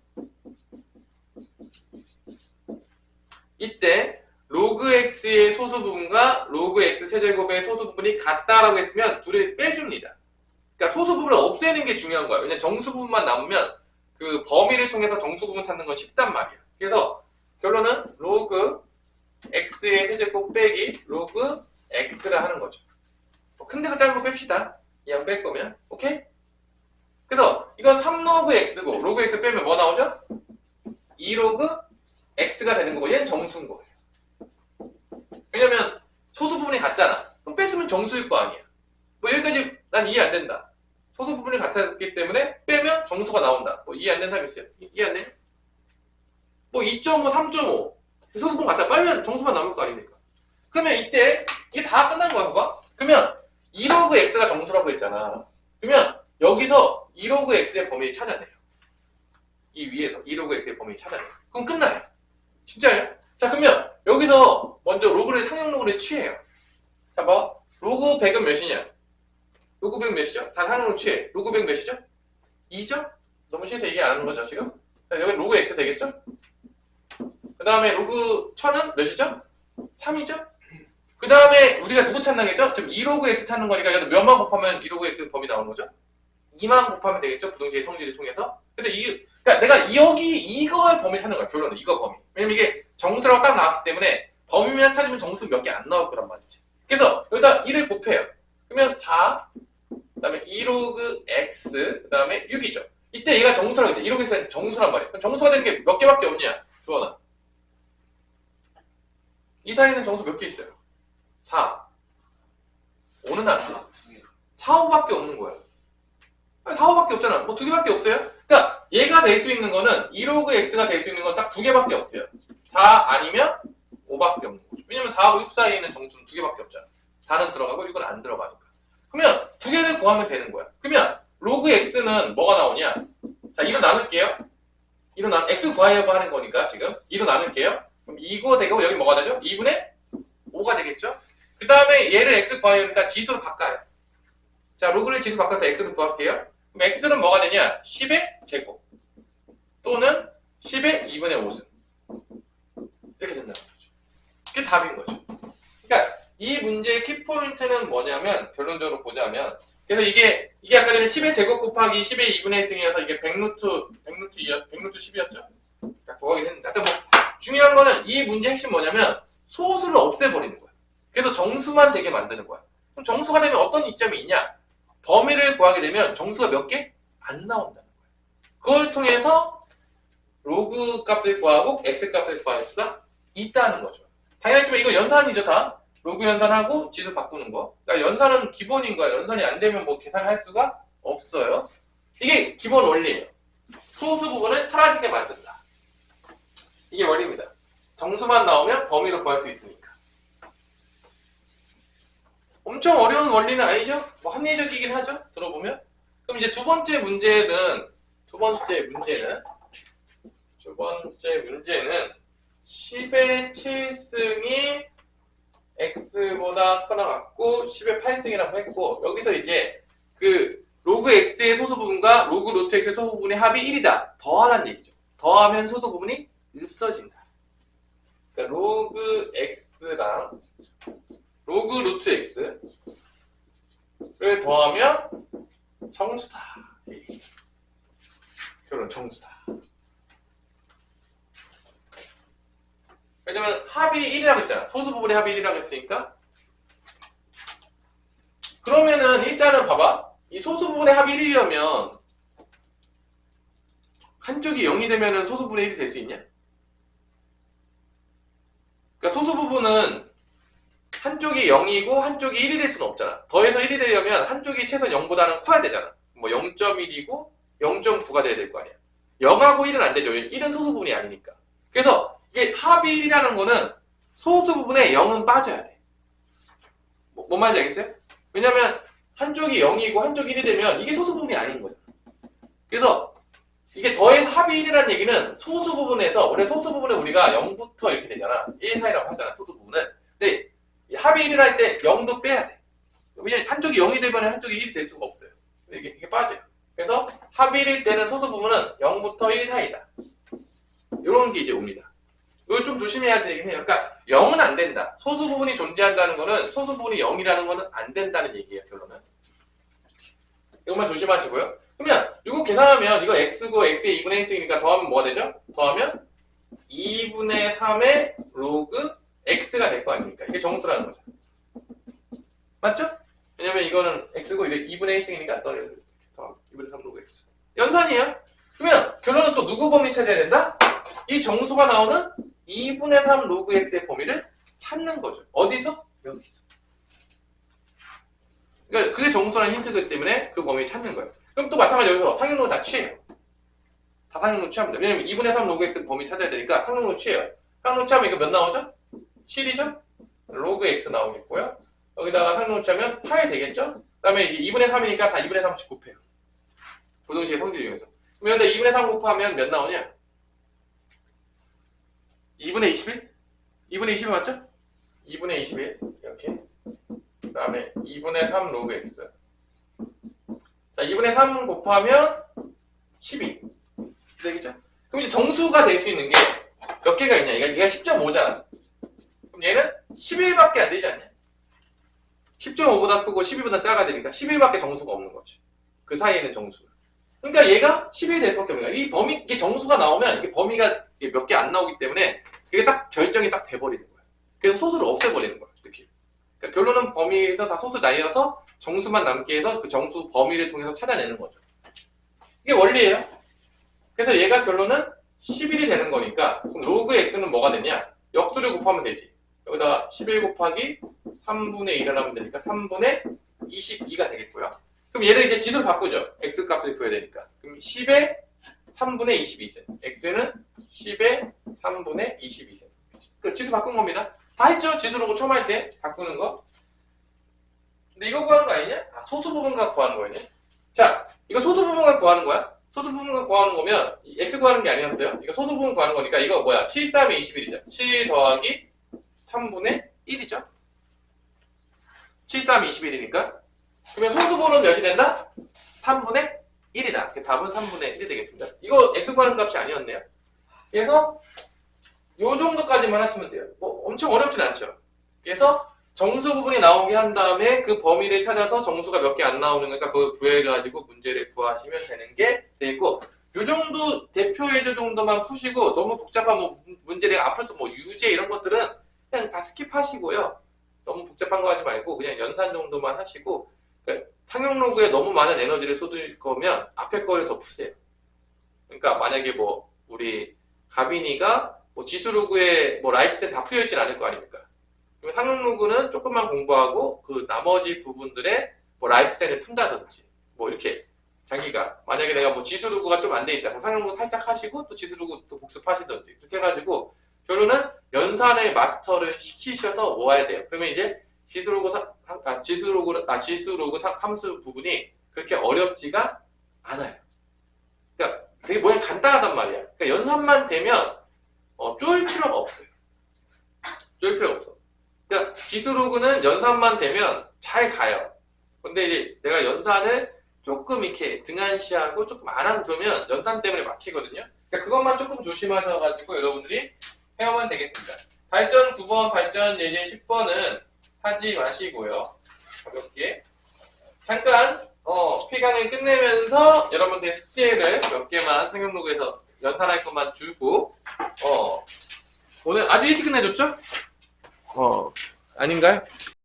이때 로그 x의 소수 부분과 로그 x 세제곱의 소수 부분이 같다라고 했으면 둘을 빼줍니다. 그러니까 소수 부분을 없애는 게 중요한 거야. 왜냐면 정수 부분만 남으면 그 범위를 통해서 정수 부분 찾는 건 쉽단 말이야. 그래서 결론은 로그 x의 세제곱 빼기 로그 x를 하는 거죠. 큰 데서 작은 거 뺍시다. 이왕 뺄 거면. 오케이? 그래서 이건 3로그 x고 로그 x 빼면 뭐 나오죠? 2로그 x가 되는 거고 얘는 정수인 거예요. 왜냐면 소수 부분이 같잖아. 그럼 뺐으면 정수일 거 아니야. 뭐 여기까지 난 이해 안 된다. 소수 부분이 같았기 때문에 빼면 정수가 나온다. 뭐 이해 안 되는 사람 있어요? 이해 안 돼? 뭐 2.5, 3.5 소수 부분 같다. 빨면 정수만 남을 거 아닙니까? 그러면 이때 이게 다 끝난 거야. 봐봐. 그러면 2로그 x가 정수라고 했잖아. 그러면 여기서 2로그 x의 범위를 찾아내요. 이 위에서 2로그 x의 범위를 찾아내요. 그럼 끝나요. 진짜요? 자 그러면 여기서 먼저 로그를 상용 로그를 취해요. 자 봐. 로그 100은 몇이냐? 로그 100 몇이죠? 다 상용 로그 취해. 로그 100 몇이죠? 2죠? 너무 쉬워서 얘기 안 하는 거죠 지금? 자, 여기 로그 x 되겠죠? 그 다음에 로그 1000은 몇이죠? 3이죠? 그 다음에 우리가 누구 찾나겠죠? 지금 2로그 x 찾는 거니까 몇만 곱하면 2로그 x 범위 나오는 거죠? 2만 곱하면 되겠죠? 부등식의 성질을 통해서. 근데 그러니까 내가 여기 이걸 범위 찾는 거야. 결론은 이거 범위. 왜냐면 이게 정수라고 딱 나왔기 때문에 범위만 찾으면 정수 몇 개 안 나올 거란 말이지. 그래서 여기다 1을 곱해요. 그러면 4, 그 다음에 2로그 x, 그 다음에 6이죠. 이때 얘가 정수라고 했대. 2로그 x는 정수란 말이야. 그럼 정수가 되는 게 몇 개밖에 없냐? 주원아. 이 사이에는 정수 몇 개 있어요? 4. 5는 안 돼. 4, 5밖에 없는 거야. 4, 5밖에 없잖아. 뭐 2개밖에 없어요? 그러니까 얘가 될 수 있는 거는 2로그 x가 될 수 있는 건 딱 2개밖에 없어요. 4 아니면 5밖에 없는 거죠. 왜냐면 4하고 6 사이에 있는 정수는 2개밖에 없잖아. 4는 들어가고 6은 안 들어가니까. 그러면 2개를 구하면 되는 거야. 그러면 로그 x는 뭐가 나오냐? 자, 2로 나눌게요. 2로 x 구하려고 하는 거니까 지금 2로 나눌게요. 그럼 2가 되고 여기 뭐가 되죠? 2분의 5가 되겠죠? 그 다음에 얘를 x 구하려니까 지수로 바꿔요. 자, 로그를 지수 바꿔서 x로 구할게요. 그럼 x는 뭐가 되냐? 10의 제곱. 또는 10의 2분의 5승. 이렇게 된다는 거죠. 그게 답인 거죠. 그러니까 이 문제의 키포인트는 뭐냐면, 결론적으로 보자면, 그래서 이게 아까 전에 10의 제곱 곱하기 10의 2분의 1승이어서 이게 100루트 10이었죠? 구하긴 했는데. 하여튼 뭐, 중요한 거는 이 문제의 핵심 뭐냐면, 소수를 없애버리는 거야. 그래서 정수만 되게 만드는 거야. 그럼 정수가 되면 어떤 이점이 있냐? 범위를 구하게 되면 정수가 몇 개? 안 나온다는 거야. 그걸 통해서 로그 값을 구하고 x 값을 구할 수가 있다는 거죠. 당연하지만 이거 연산이죠, 다. 로그 연산하고 지수 바꾸는 거. 그러니까 연산은 기본인 거야. 연산이 안 되면 뭐 계산할 수가 없어요. 이게 기본 원리예요. 소수 부분을 사라지게 만든다. 이게 원리입니다. 정수만 나오면 범위로 구할 수 있으니까. 엄청 어려운 원리는 아니죠? 뭐 합리적이긴 하죠? 들어보면. 그럼 이제 두 번째 문제는 10의 7승이 x보다 크나 같고 10의 8승이라고 했고, 여기서 이제 그 로그 x의 소수 부분과 로그 루트 x의 소수 부분의 합이 1이다. 더하라는 얘기죠. 더하면 소수 부분이 없어진다. 그러니까 로그 x랑 로그 루트 x를 더하면 정수다. 결론 정수다. 왜냐면 합이 1이라고 했잖아. 소수 부분의 합이 1이라고 했으니까. 그러면은 일단은 봐봐. 이 소수 부분의 합이 1이려면 한쪽이 0이 되면은 소수 부분의 1이 될 수 있냐? 그러니까 소수 부분은 한쪽이 0이고 한쪽이 1이 될 수는 없잖아. 더해서 1이 되려면 한쪽이 최소한 0보다는 커야 되잖아. 뭐 0.1이고 0.9가 돼야 될 거 아니야. 0하고 1은 안 되죠. 1은 소수 부분이 아니니까. 그래서 이게 합이 1이라는 거는 소수 부분에 0은 빠져야 돼. 뭔 말인지 알겠어요? 왜냐면 한쪽이 0이고 한쪽이 1이 되면 이게 소수 부분이 아닌 거잖아. 그래서 이게 더해서 합이 1이라는 얘기는 소수 부분에서, 원래 소수 부분에 우리가 0부터 이렇게 되잖아. 1 사이라고 하잖아, 소수 부분은. 근데 합이 1이라 할 때 0도 빼야 돼. 왜냐면 한쪽이 0이 되면 한쪽이 1이 될 수가 없어요. 이게 빠져요. 그래서 합이 1일 때는 소수 부분은 0부터 1 사이다. 이런 게 이제 옵니다. 이걸 좀 조심해야 되긴 해요. 그러니까 0은 안 된다. 소수 부분이 존재한다는 거는 소수 부분이 0이라는 거는 안 된다는 얘기예요, 결론은. 이것만 조심하시고요. 그러면 이거 계산하면 이거 x고 x의 2분의 1승이니까 더하면 뭐가 되죠? 더하면 2분의 3의 로그 x가 될 거 아닙니까? 이게 정수라는 거죠. 맞죠? 왜냐면 이거는 x고 2분의 1승이니까 더하면 2분의 3 로그 x. 연산이에요. 그러면 결론은 또 누구 범위 찾아야 된다? 이 정수가 나오는 2분의 3 로그 x의 범위를 찾는 거죠. 어디서? 여기서. 그러니까 그게 정수라는 힌트이기 때문에 그 범위 찾는 거예요. 그럼 또 마찬가지로 여기서 상용로 다 취해요. 다 상용로 취합니다. 왜냐면 2분의 3 로그 x 범위 찾아야 되니까 상용로 취해요. 상용로 취하면 이거 몇 나오죠? 7이죠? 로그 x 나오겠고요. 여기다가 상용로 취하면 8 되겠죠? 그 다음에 이제 2분의 3이니까 다 2분의 3씩 곱해요. 부등식의 성질 이용해서. 그럼 여기다 2분의 3 곱하면 몇 나오냐? 2분의 21? 2분의 21 맞죠? 2분의 21 이렇게. 그 다음에 2분의 3 로그 x. 자, 2분의 3 곱하면 12 되겠죠? 그럼 이제 정수가 될 수 있는 게 몇 개가 있냐? 얘가 10.5잖아. 그럼 얘는 11밖에 안 되지 않냐? 10.5보다 크고 12보다 작아야 되니까 11밖에 정수가 없는 거지. 그 사이에는 정수가. 그러니까 얘가 11이 될 수밖에 없는 거야. 이 범위, 이게 정수가 나오면 이게 범위가 몇 개 안 나오기 때문에 그게 딱 결정이 딱 돼버리는 거야. 그래서 소수를 없애버리는 거야. 특히. 그러니까 결론은 범위에서 다 소수 나뉘어서 정수만 남게 해서 그 정수 범위를 통해서 찾아내는 거죠. 이게 원리예요. 그래서 얘가 결론은 11이 되는 거니까 그럼 로그 x는 뭐가 되냐? 역수를 곱하면 되지. 여기다가 11 곱하기 3분의 1을 하면 되니까 3분의 22가 되겠고요. 그럼 얘를 이제 지수로 바꾸죠. x 값을 구해야 되니까. 그럼 10의 3분의 22세. x는 10의 3분의 22세. 그 지수 바꾼 겁니다. 다 했죠? 지수로 처음 할 때 바꾸는 거. 근데 이거 구하는 거 아니냐? 아, 소수 부분과 구하는 거였냐? 자, 이거 소수 부분과 구하는 거야? 소수 부분과 구하는 거면 x 구하는 게 아니었어요? 이거 소수 부분 구하는 거니까 이거 뭐야? 7, 3의 21이죠. 7 더하기 3분의 1이죠. 7, 3, 21이니까. 그러면 소수 부분은 몇이 된다? 3분의 1이다. 되니까 답은 3분의 1이 되겠습니다. 이거 x 구하는 값이 아니었네요. 그래서 요 정도까지만 하시면 돼요. 뭐 엄청 어렵진 않죠. 그래서 정수 부분이 나오게 한 다음에 그 범위를 찾아서 정수가 몇 개 안 나오는 거니까 그걸 구해가지고 문제를 구하시면 되는 게 되고, 요 정도 대표 예제 정도만 푸시고 너무 복잡한 뭐 문제를 앞으로 또 뭐 유제 이런 것들은 그냥 다 스킵하시고요. 너무 복잡한 거 하지 말고 그냥 연산 정도만 하시고, 그러니까 상용로그에 너무 많은 에너지를 쏟을 거면 앞에 거를 더 푸세요. 그러니까 만약에 뭐 우리 가빈이가 뭐 지수로그에 뭐 라이트된 다 풀려 있진 않을 거 아닙니까? 그럼 상용로그는 조금만 공부하고 그 나머지 부분들에 뭐 라이트텐을 푼다든지 뭐 이렇게 자기가 만약에 내가 뭐 지수로그가 좀 안 돼 있다 그럼 상용로그 살짝 하시고 또 지수로그 또 복습하시든지 이렇게 해가지고 결론은 연산의 마스터를 시키셔서 모아야 돼요. 그러면 이제 지수로그 함수 부분이 그렇게 어렵지가 않아요. 그러니까 되게 모양이 간단하단 말이야. 그러니까 연산만 되면 쪼일 필요가 없어요. 쪼일 필요가 없어. 그러니까 지수로그는 연산만 되면 잘 가요. 근데 이제 내가 연산을 조금 이렇게 등한시하고 조금 안 하고 그러면 연산 때문에 막히거든요. 그러니까 그것만 조금 조심하셔가지고 여러분들이 해오면 되겠습니다. 발전 9번, 발전 예제 10번은 하지 마시고요. 가볍게. 잠깐, P강을 끝내면서 여러분들의 숙제를 몇 개만 상용로그에서 연산할 것만 주고, 오늘 아주 일찍 끝내줬죠? 아닌가요?